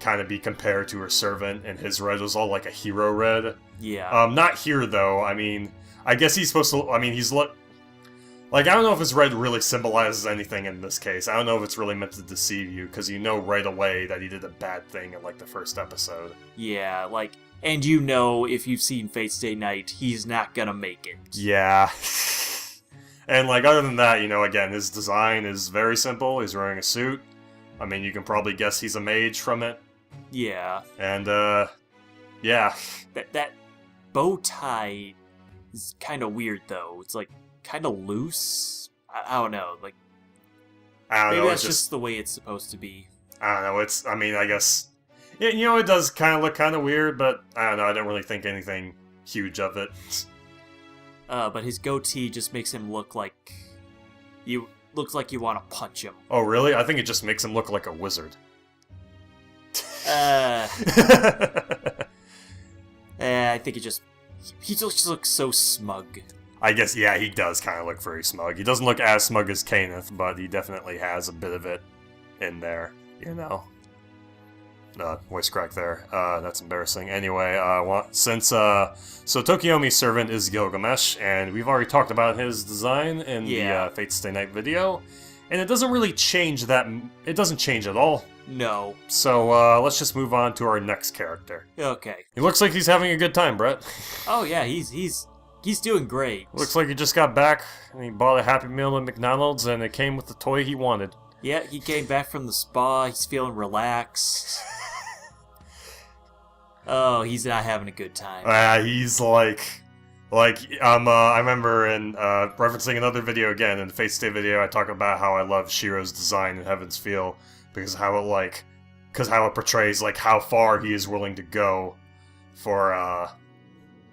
kind of be compared to her servant, and his red was all, like, a hero red. Yeah. Not here, though. I mean, I guess he's supposed to... I mean, he's... Like, I don't know if his red really symbolizes anything in this case. I don't know if it's really meant to deceive you, because you know right away that he did a bad thing in, like, the first episode. Yeah, like, and you know, if you've seen Fate Stay Night, he's not gonna make it. Yeah. And, like, other than that, you know, again, his design is very simple. He's wearing a suit. I mean, you can probably guess he's a mage from it. Yeah. And, yeah. That bow tie is kind of weird, though. It's, like, kind of loose. I don't know. Like, I don't maybe know. that's just the way it's supposed to be. I don't know. I mean, I guess... Yeah, you know, it does kind of look kind of weird, but I don't know. I don't really think anything huge of it. But his goatee just makes him look like... Looks like you want to punch him. Oh, really? I think it just makes him look like a wizard. I think it just... He just looks so smug. I guess, yeah, he does kind of look very smug. He doesn't look as smug as Kenneth, but he definitely has a bit of it in there, you know. Voice crack there. That's embarrassing. Anyway, so Tokiomi's servant is Gilgamesh, and we've already talked about his design in the Fate Stay Night video, and it doesn't really change that. It doesn't change at all. No. So let's just move on to our next character. Okay. He looks like he's having a good time, Brett. Oh yeah, he's doing great. Looks like he just got back and he bought a Happy Meal at McDonald's, and it came with the toy he wanted. Yeah, he came back from the spa. He's feeling relaxed. Oh, he's not having a good time. He's I remember in referencing another video again, in the Fate Stay video, I talk about how I love Shiro's design in Heaven's Feel because how it portrays like how far he is willing to go for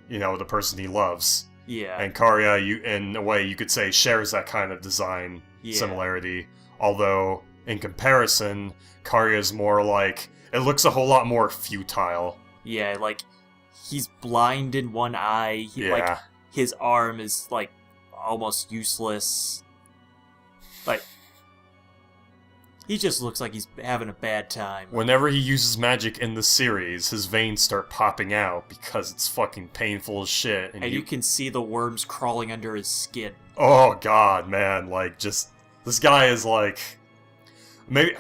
you know, the person he loves. Yeah. And Karya, in a way, you could say shares that kind of design similarity. Although in comparison, Karya's more like it looks a whole lot more futile. Yeah, like, he's blind in one eye. Like, his arm is, like, almost useless. Like, he just looks like he's having a bad time. Whenever he uses magic in the series, his veins start popping out because it's fucking painful as shit. And you can see the worms crawling under his skin. Oh, God, man. Like, just... This guy is, like... Maybe...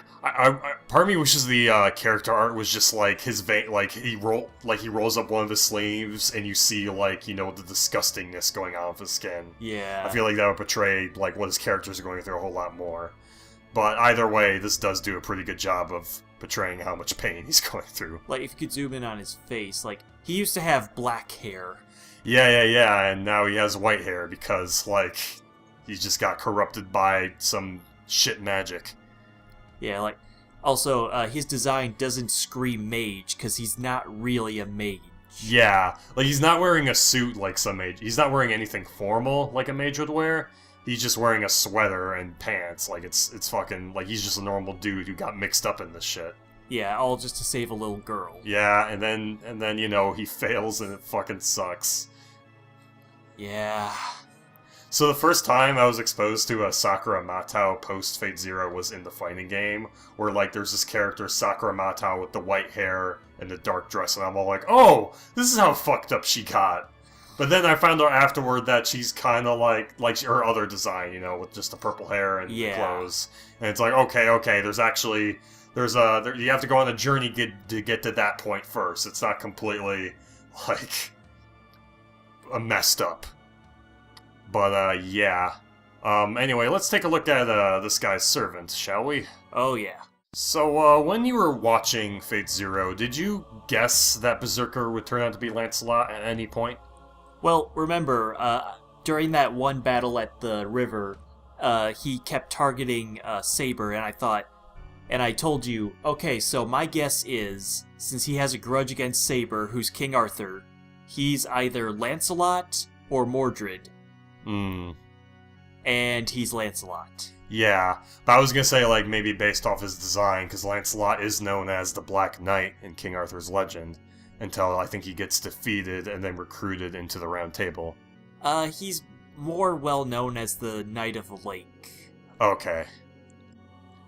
part of me wishes the character art was just like his vein, like he rolls up one of his sleeves and you see like, you know, the disgustingness going on with his skin. Yeah. I feel like that would portray like what his characters are going through a whole lot more. But either way, this does do a pretty good job of portraying how much pain he's going through. Like if you could zoom in on his face, like he used to have black hair. Yeah, and now he has white hair because like he just got corrupted by some shit magic. Yeah, like, also, his design doesn't scream mage, because he's not really a mage. Yeah, like, he's not wearing a suit like some mage. He's not wearing anything formal like a mage would wear. He's just wearing a sweater and pants. Like, it's fucking, like, he's just a normal dude who got mixed up in this shit. Yeah, all just to save a little girl. Yeah, and then, you know, he fails and it fucking sucks. Yeah... So the first time I was exposed to a Sakura Matao post-Fate Zero was in the fighting game, where, like, there's this character, Sakura Matao, with the white hair and the dark dress, and I'm all like, oh, this is how fucked up she got. But then I found out afterward that she's kind of like her other design, you know, with just the purple hair and clothes. And it's like, okay, you have to go on a journey to get to that point first. It's not completely, like, messed up. But, yeah. Anyway, let's take a look at this guy's servant, shall we? Oh, yeah. So, when you were watching Fate Zero, did you guess that Berserker would turn out to be Lancelot at any point? Well, remember, during that one battle at the river, he kept targeting Saber, and I told you, okay, so my guess is, since he has a grudge against Saber, who's King Arthur, he's either Lancelot or Mordred. And he's Lancelot. Yeah, but I was gonna say, like, maybe based off his design, because Lancelot is known as the Black Knight in King Arthur's legend, until I think he gets defeated and then recruited into the Round Table. He's more well known as the Knight of the Lake. Okay.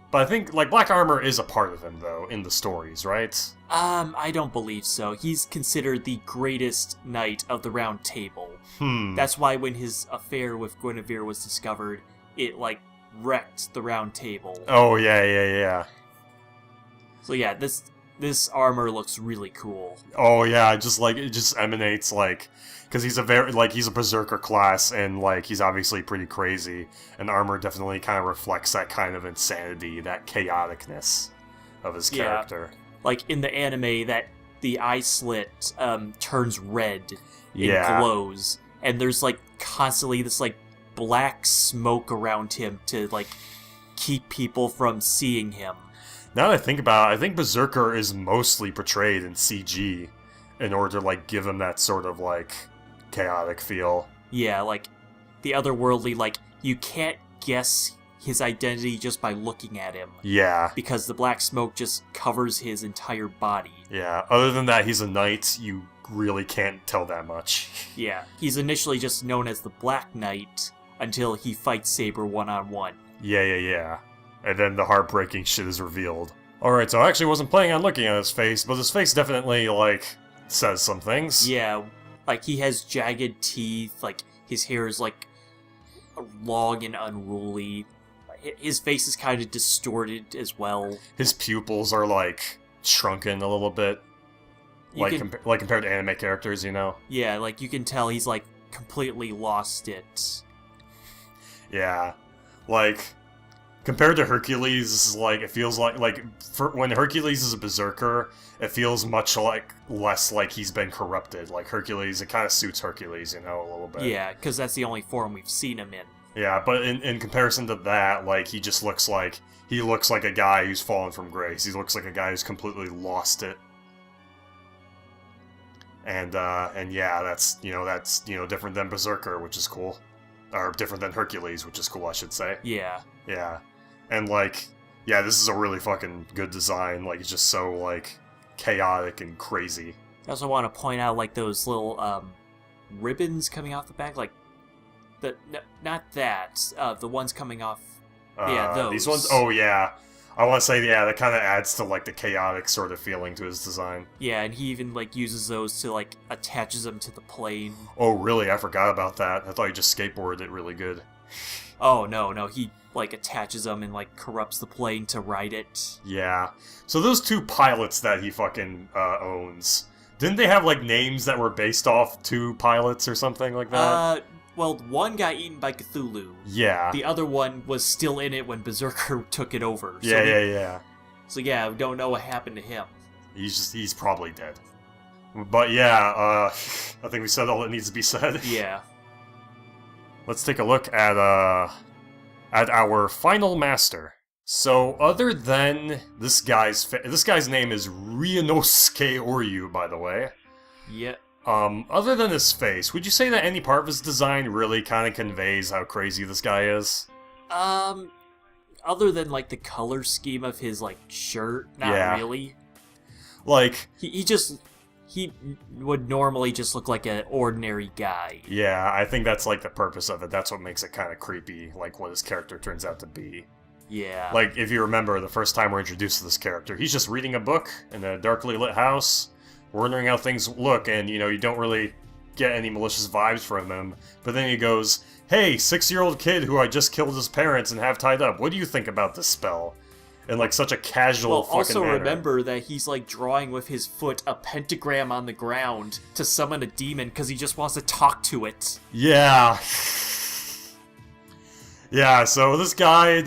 But I think, like, black armor is a part of him, though, in the stories, right? I don't believe so. He's considered the greatest knight of the Round Table. That's why when his affair with Guinevere was discovered, it, like, wrecked the Round Table. Oh, yeah. So yeah, this armor looks really cool. Oh, yeah, just, like, it just emanates, like... Because he's he's a berserker class, and, like, he's obviously pretty crazy. And armor definitely kind of reflects that kind of insanity, that chaoticness of his character. Like, in the anime, that the eye slit turns red and glows. And there's, like, constantly this, like, black smoke around him to, like, keep people from seeing him. Now that I think about it, I think Berserker is mostly portrayed in CG in order to, like, give him that sort of, like, chaotic feel. Yeah, like, the otherworldly, like, you can't guess his identity just by looking at him. Yeah. Because the black smoke just covers his entire body. Yeah, other than that, he's a knight, you really can't tell that much. Yeah, he's initially just known as the Black Knight until he fights Saber one-on-one. Yeah. And then the heartbreaking shit is revealed. Alright, so I actually wasn't planning on looking at his face, but his face definitely, like, says some things. Yeah, like, he has jagged teeth, like, his hair is, like, long and unruly. His face is kind of distorted as well. His pupils are, like, shrunken a little bit. Compared to anime characters, you know? Yeah, like, you can tell he's, like, completely lost it. Yeah. Like, compared to Hercules, like, it feels like when Hercules is a berserker, it feels much less like he's been corrupted. Like, Hercules, it kind of suits Hercules, you know, a little bit. Yeah, because that's the only form we've seen him in. Yeah, but in comparison to that, like, he just looks like a guy who's fallen from grace. He looks like a guy who's completely lost it. And yeah, that's different than Berserker, which is cool. Or different than Hercules, which is cool, I should say. Yeah. Yeah. And, like, yeah, this is a really fucking good design. Like, it's just so, like, chaotic and crazy. I also want to point out, like, those little, ribbons coming off the back, like, not that, the ones coming off, yeah, those. These ones? Oh, yeah. I want to say, yeah, that kind of adds to, like, the chaotic sort of feeling to his design. Yeah, and he even, like, uses those to, like, attaches them to the plane. Oh, really? I forgot about that. I thought he just skateboarded it really good. Oh, no, he, like, attaches them and, like, corrupts the plane to ride it. Yeah. So those two pilots that he fucking owns, didn't they have, like, names that were based off two pilots or something like that? Well, one got eaten by Cthulhu. Yeah. The other one was still in it when Berserker took it over. Yeah. So yeah, we don't know what happened to him. He's probably dead. But yeah, I think we said all that needs to be said. Yeah. Let's take a look at our final master. So, other than this guy's name is Ryunosuke Oryu, by the way. Yeah. Other than his face, would you say that any part of his design really kind of conveys how crazy this guy is? Other than, like, the color scheme of his, like, shirt, not really. Like... He would normally just look like an ordinary guy. Yeah, I think that's, like, the purpose of it. That's what makes it kind of creepy, like, what his character turns out to be. Yeah. Like, if you remember, the first time we're introduced to this character, he's just reading a book in a darkly lit house, wondering how things look, and, you know, you don't really get any malicious vibes from him. But then he goes, "Hey, 6-year-old kid who I just killed his parents and have tied up, what do you think about this spell?" In, like, such a casual fucking also manner. remember that he's, like, drawing with his foot a pentagram on the ground to summon a demon because he just wants to talk to it. Yeah. Yeah, so this guy...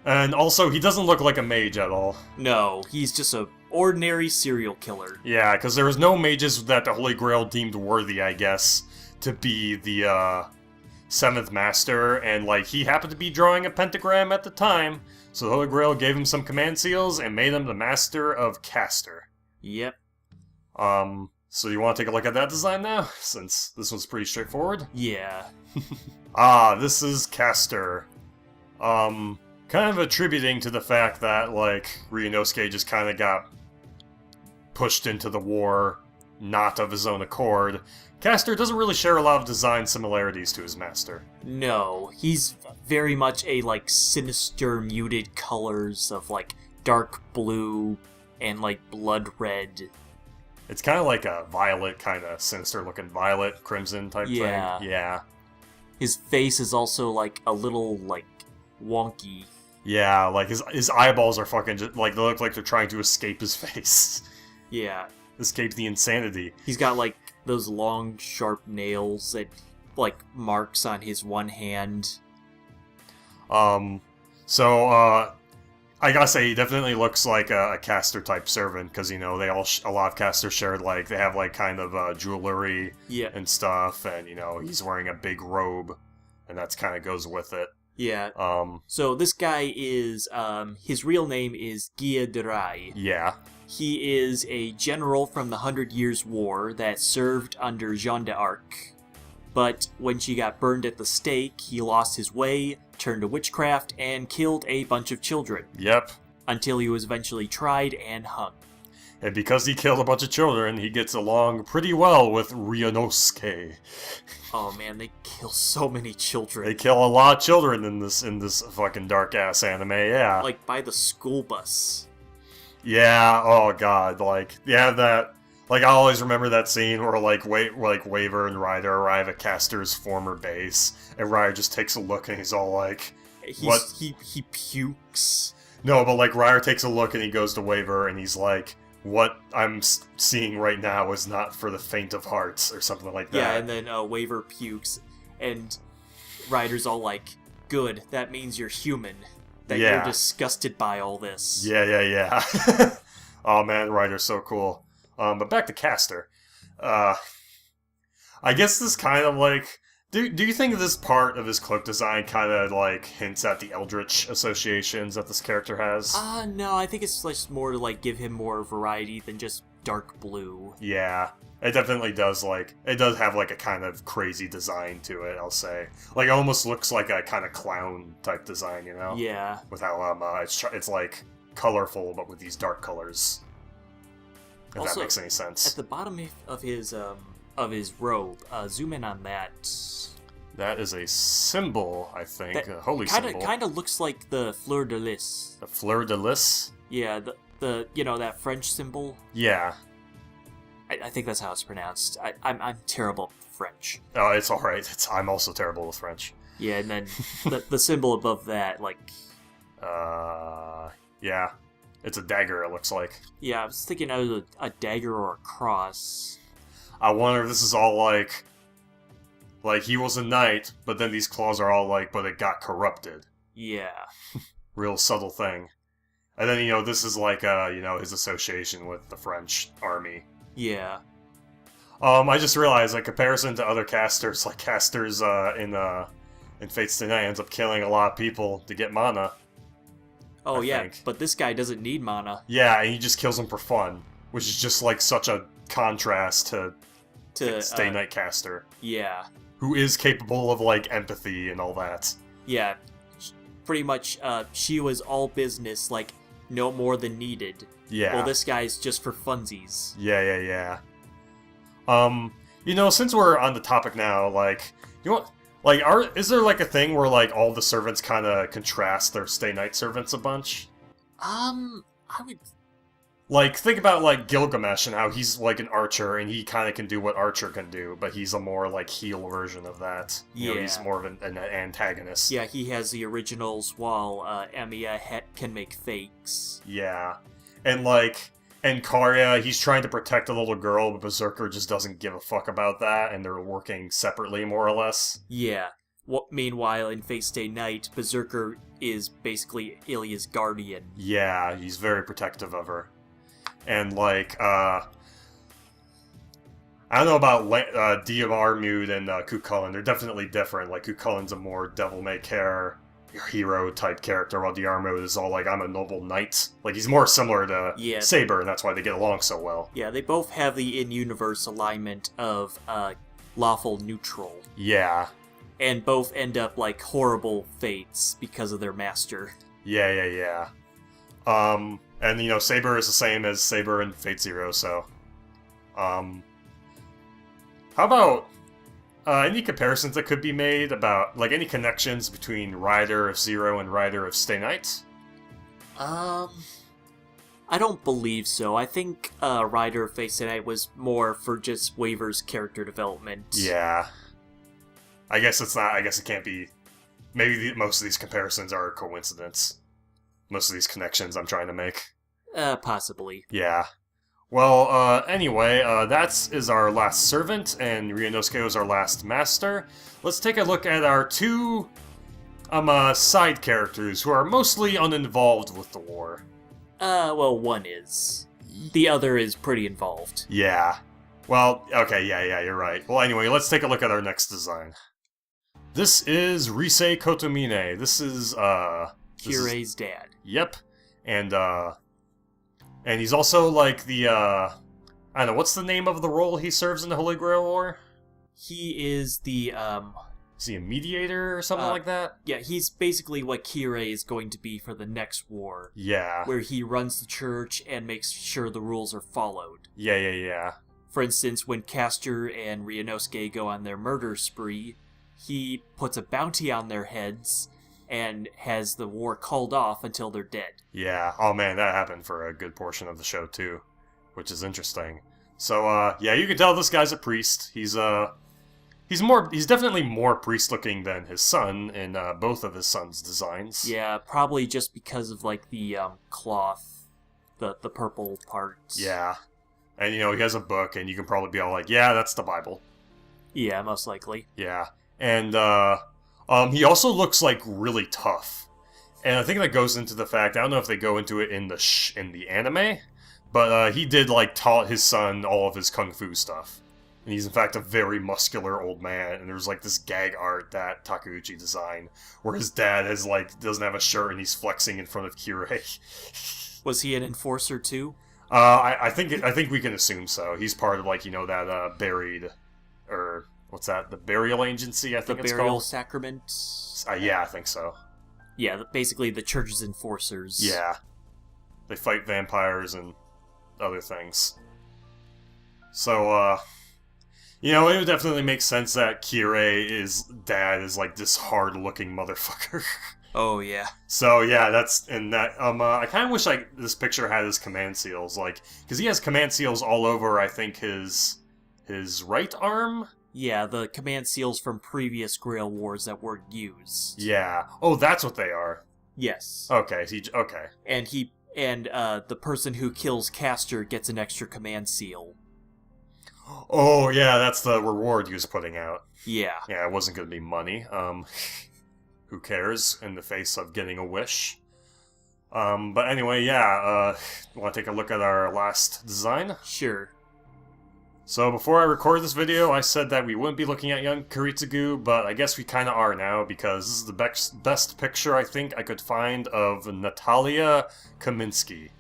And also, he doesn't look like a mage at all. No, he's just a ordinary serial killer. Yeah, because there was no mages that the Holy Grail deemed worthy, I guess, to be the, 7th Master, and, like, he happened to be drawing a pentagram at the time, so the Holy Grail gave him some command seals and made him the Master of Caster. Yep. So you want to take a look at that design now, since this one's pretty straightforward? Yeah. This is Caster. Kind of attributing to the fact that, like, Ryunosuke just kind of got pushed into the war not of his own accord, Castor doesn't really share a lot of design similarities to his master. No, he's very much a, like, sinister, muted colors of, like, dark blue and, like, blood red. It's kind of like a violet, kind of sinister-looking violet, crimson type thing. Yeah. His face is also, like, a little, like, wonky. Yeah, like, his eyeballs are fucking just, like, they look like they're trying to escape his face. Yeah. Escape the insanity. He's got, like, those long, sharp nails and, like, marks on his one hand. I gotta say, he definitely looks like a caster-type servant, because, you know, a lot of casters shared, like, they have, like, kind of, jewelry and stuff, and, you know, he's wearing a big robe, and that's kind of goes with it. Yeah. So this guy is, his real name is Giederai. Yeah. He is a general from the 100 Years' War that served under Jeanne d'Arc. But when she got burned at the stake, he lost his way, turned to witchcraft, and killed a bunch of children. Yep. Until he was eventually tried and hung. And because he killed a bunch of children, he gets along pretty well with Ryunosuke. Oh man, they kill so many children. They kill a lot of children in this fucking dark-ass anime, yeah. Like, by the school bus. Yeah, oh god, like, yeah, that... Like, I always remember that scene where, like, Waver and Ryder arrive at Castor's former base, and Ryder just takes a look and he's all like, what? He pukes. No, but, like, Ryder takes a look and he goes to Waver and he's like, what I'm seeing right now is not for the faint of heart, or something like that. Yeah, and then Waver pukes, and Ryder's all like, good, that means you're human. That you're disgusted by all this. Yeah. Oh man, Ryder's so cool. But back to Castor. I guess this kind of, like... Do you think this part of his cloak design kind of, like, hints at the Eldritch associations that this character has? No, I think it's just more to, like, give him more variety than just dark blue. Yeah. It definitely does, like... It does have, like, a kind of crazy design to it, I'll say. Like, it almost looks like a kind of clown-type design, you know? Yeah. With how, it's like, colorful, but with these dark colors. If also, that makes any sense. At the bottom of his robe, zoom in on that. That is a symbol, I think, a holy symbol. Kind of looks like the fleur de lis. The fleur de lis? Yeah, the you know, that French symbol. Yeah. I think that's how it's pronounced. I'm terrible at French. Oh, it's all right. I'm also terrible with French. Yeah, and then the symbol above that, like. Yeah. It's a dagger, it looks like. Yeah, I was thinking either a dagger or a cross. I wonder if this is all like he was a knight, but then these claws are all like, but it got corrupted. Yeah. Real subtle thing. And then, you know, this is like, you know, his association with the French army. Yeah. I just realized, like, comparison to other casters, like casters in Fate's Stay Night ends up killing a lot of people to get mana. Oh, I think. But this guy doesn't need mana. Yeah, and he just kills them for fun, which is just, like, such a contrast to Stay Night caster. Yeah. Who is capable of, like, empathy and all that. Yeah. Pretty much, she was all business, like, no more than needed. Yeah. Well, this guy's just for funsies. Yeah. You know, since we're on the topic now, like, you know what? Like, is there, like, a thing where, like, all the servants kind of contrast their Stay Night servants a bunch? I would... Like, think about, like, Gilgamesh and how he's, like, an archer, and he kind of can do what Archer can do, but he's a more, like, heel version of that. You know, he's more of an antagonist. Yeah, he has the originals, while Emiya can make fakes. Yeah. And, like... And Karya, he's trying to protect a little girl, but Berserker just doesn't give a fuck about that, and they're working separately, more or less. Yeah. Meanwhile, in Fate Stay Night, Berserker is basically Ilya's guardian. Yeah, he's very protective of her. And, like, I don't know about Diarmuid and Cuchulainn. They're definitely different. Like, Cuchulainn's a more devil-may-care hero-type character, while Diarmuid is all like, I'm a noble knight. Like, he's more similar to Saber, and that's why they get along so well. Yeah, they both have the in-universe alignment of lawful neutral. Yeah. And both end up like horrible fates because of their master. Yeah. And, you know, Saber is the same as Saber in Fate Zero, so... How about any comparisons that could be made about, like, any connections between Rider of Zero and Rider of Stay Night? I don't believe so. I think Rider of Fate Stay Night was more for just Waver's character development. Yeah. I guess it's not. I guess it can't be. Maybe most of these comparisons are a coincidence. Most of these connections I'm trying to make. Possibly. Yeah. Well, anyway, that is our last servant, and Ryunosuke was our last master. Let's take a look at our two side characters who are mostly uninvolved with the war. Well, one is. The other is pretty involved. Yeah. Well, okay, yeah, you're right. Well, anyway, let's take a look at our next design. This is Risei Kotomine. This is, Kirei's dad. Yep. And he's also, like, the, I don't know, what's the name of the role he serves in the Holy Grail War? He is the, Is he a mediator or something like that? Yeah, he's basically what Kirei is going to be for the next war. Yeah. Where he runs the church and makes sure the rules are followed. Yeah. For instance, when Castor and Ryunosuke go on their murder spree, he puts a bounty on their heads and has the war called off until they're dead. Yeah. Oh man, that happened for a good portion of the show too, which is interesting. So, yeah, you can tell this guy's a priest. He's definitely more priest-looking than his son in both of his son's designs. Yeah, probably just because of, like, the cloth, the purple parts. Yeah. And, he has a book, and you can probably be all like, yeah, that's the Bible. Yeah, most likely. Yeah. And, he also looks, like, really tough. And I think that goes into the fact, I don't know if they go into it in the anime, but, he did, like, taught his son all of his kung fu stuff. And he's, in fact, a very muscular old man, and there's, like, this gag art that Takeuchi designed, where his dad doesn't have a shirt and he's flexing in front of Kirei. Was he an enforcer, too? I think we can assume so. He's part of, like, that, buried, or, what's that, the burial agency, I think it's called? The burial sacrament? Yeah, I think so. Yeah, basically the church's enforcers. Yeah. They fight vampires and other things. So, it would definitely make sense that Kirei's dad is, like, this hard-looking motherfucker. Oh, yeah. So, yeah, I kind of wish, this picture had his command seals, like, because he has command seals all over, I think, his right arm? Yeah, the command seals from previous Grail Wars that weren't used. Yeah. Oh, that's what they are. Yes. Okay, okay. And the person who kills Castor gets an extra command seal. Oh, yeah, that's the reward he was putting out. Yeah. Yeah, it wasn't going to be money. Who cares in the face of getting a wish? But anyway, yeah, want to take a look at our last design? Sure. So before I recorded this video, I said that we wouldn't be looking at young Kiritsugu, but I guess we kind of are now, because this is the best picture I think I could find of Natalia Kaminsky.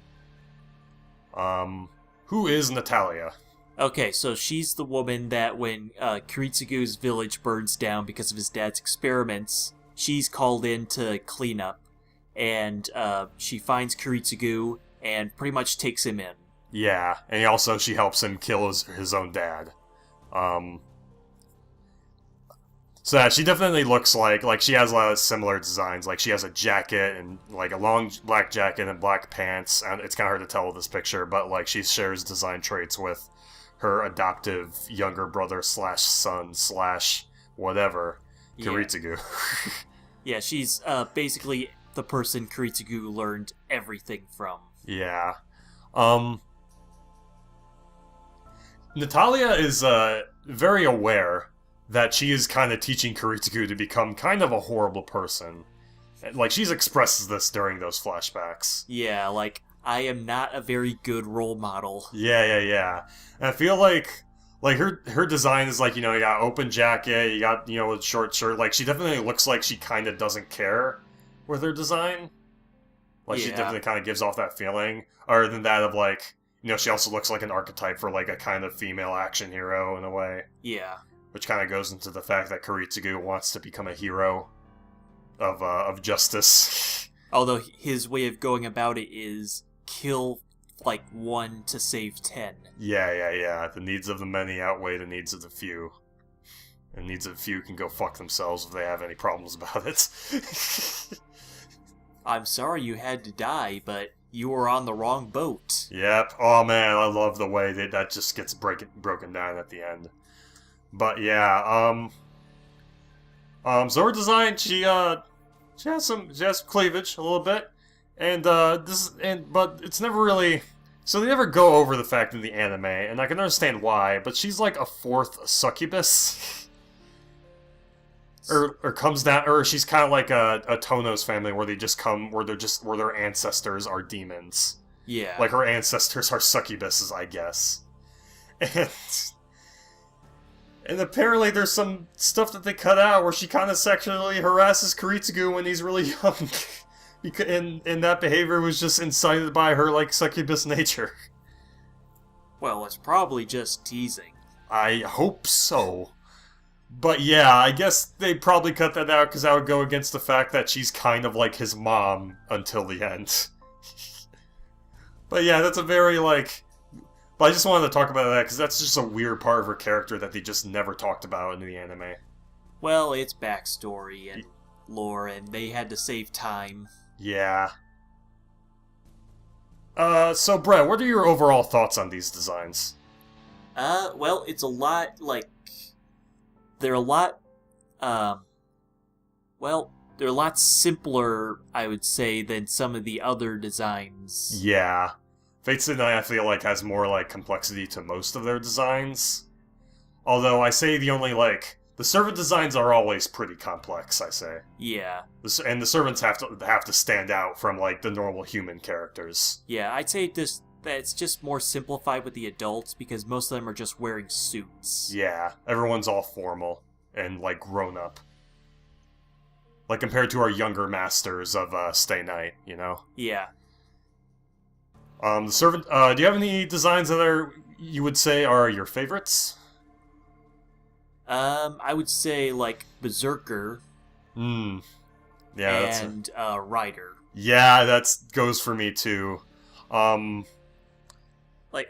Who is Natalia? Okay, so she's the woman that when Kiritsugu's village burns down because of his dad's experiments, she's called in to clean up, and she finds Kiritsugu and pretty much takes him in. Yeah, and she helps him kill his own dad. So yeah, she definitely looks like she has a lot of similar designs. Like, she has a jacket, and, like, a long black jacket and black pants, and it's kind of hard to tell with this picture, but, like, she shares design traits with her adoptive younger brother / son / whatever, Kiritsugu. Yeah, she's basically the person Kiritsugu learned everything from. Yeah. Natalia is very aware that she is kind of teaching Kiritsugu to become kind of a horrible person. Like, she expresses this during those flashbacks. Yeah, like, I am not a very good role model. Yeah. And I feel like her design is like, you got open jacket, you got, a short shirt. Like, she definitely looks like she kind of doesn't care with her design. Like, she definitely kind of gives off that feeling. Other than that of, like, she also looks like an archetype for, like, a kind of female action hero in a way. Yeah. Which kind of goes into the fact that Kiritsugu wants to become a hero of justice. Although his way of going about it is kill like, one to save 10. Yeah. The needs of the many outweigh the needs of the few. And the needs of the few can go fuck themselves if they have any problems about it. I'm sorry you had to die, but you were on the wrong boat. Yep. Oh man, I love the way that just gets broken down at the end. But yeah, Zora design, she has some cleavage a little bit, and but it's never really. So they never go over the fact in the anime, and I can understand why. But she's like a fourth succubus. Or comes down, or she's kind of like a Tono's family where they just come, where their ancestors are demons. Yeah. Like her ancestors are succubuses, I guess. And apparently there's some stuff that they cut out where she kind of sexually harasses Kiritsugu when he's really young. And that behavior was just incited by her, like, succubus nature. Well, it's probably just teasing. I hope so. But yeah, I guess they probably cut that out because that would go against the fact that she's kind of like his mom until the end. But yeah, that's a very, like... But I just wanted to talk about that because that's just a weird part of her character that they just never talked about in the anime. Well, it's backstory and lore, and they had to save time. Yeah. So Brett, what are your overall thoughts on these designs? Well, it's a lot, like... They're a lot, they're a lot simpler, I would say, than some of the other designs. Yeah. Fate Stay Night, I feel like, has more, like, complexity to most of their designs. Although, I say the only, like... The servant designs are always pretty complex, I say. Yeah. And the servants have to stand out from, like, the normal human characters. Yeah, I'd say that it's just more simplified with the adults, because most of them are just wearing suits. Yeah, everyone's all formal and, like, grown up. Like, compared to our younger masters of Stay Night, you know? Yeah. The servant, do you have any designs that you would say are your favorites? I would say, like, Berserker. Yeah, and, Rider. Yeah, that goes for me, too. Like,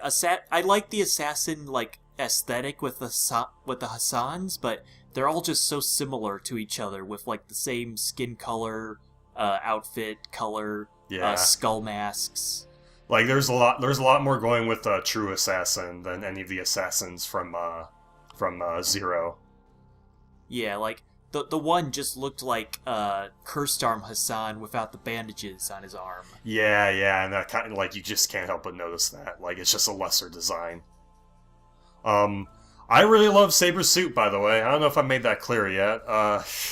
I like the assassin, like, aesthetic with the Hassans, but they're all just so similar to each other with, like, the same skin color, outfit color, skull masks. Like, there's a lot more going with True Assassin than any of the assassins from Zero. Yeah, like, the one just looked like Cursed Arm Hassan without the bandages on his arm. Yeah, and that kind of, like, you just can't help but notice that. Like, it's just a lesser design. I really love Saber's suit, by the way. I don't know if I made that clear yet.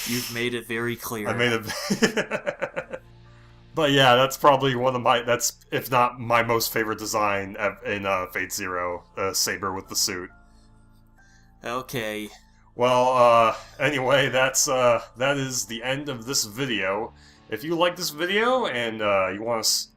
You've made it very clear. I made it... But yeah, that's probably one of that's, if not my most favorite design in Fate Zero, Saber with the suit. Okay. Well, anyway, that is the end of this video. If you like this video and you want to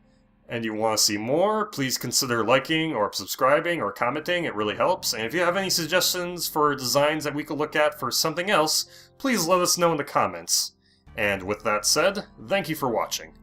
see more, please consider liking or subscribing or commenting. It really helps. And if you have any suggestions for designs that we could look at for something else, please let us know in the comments. And with that said, thank you for watching.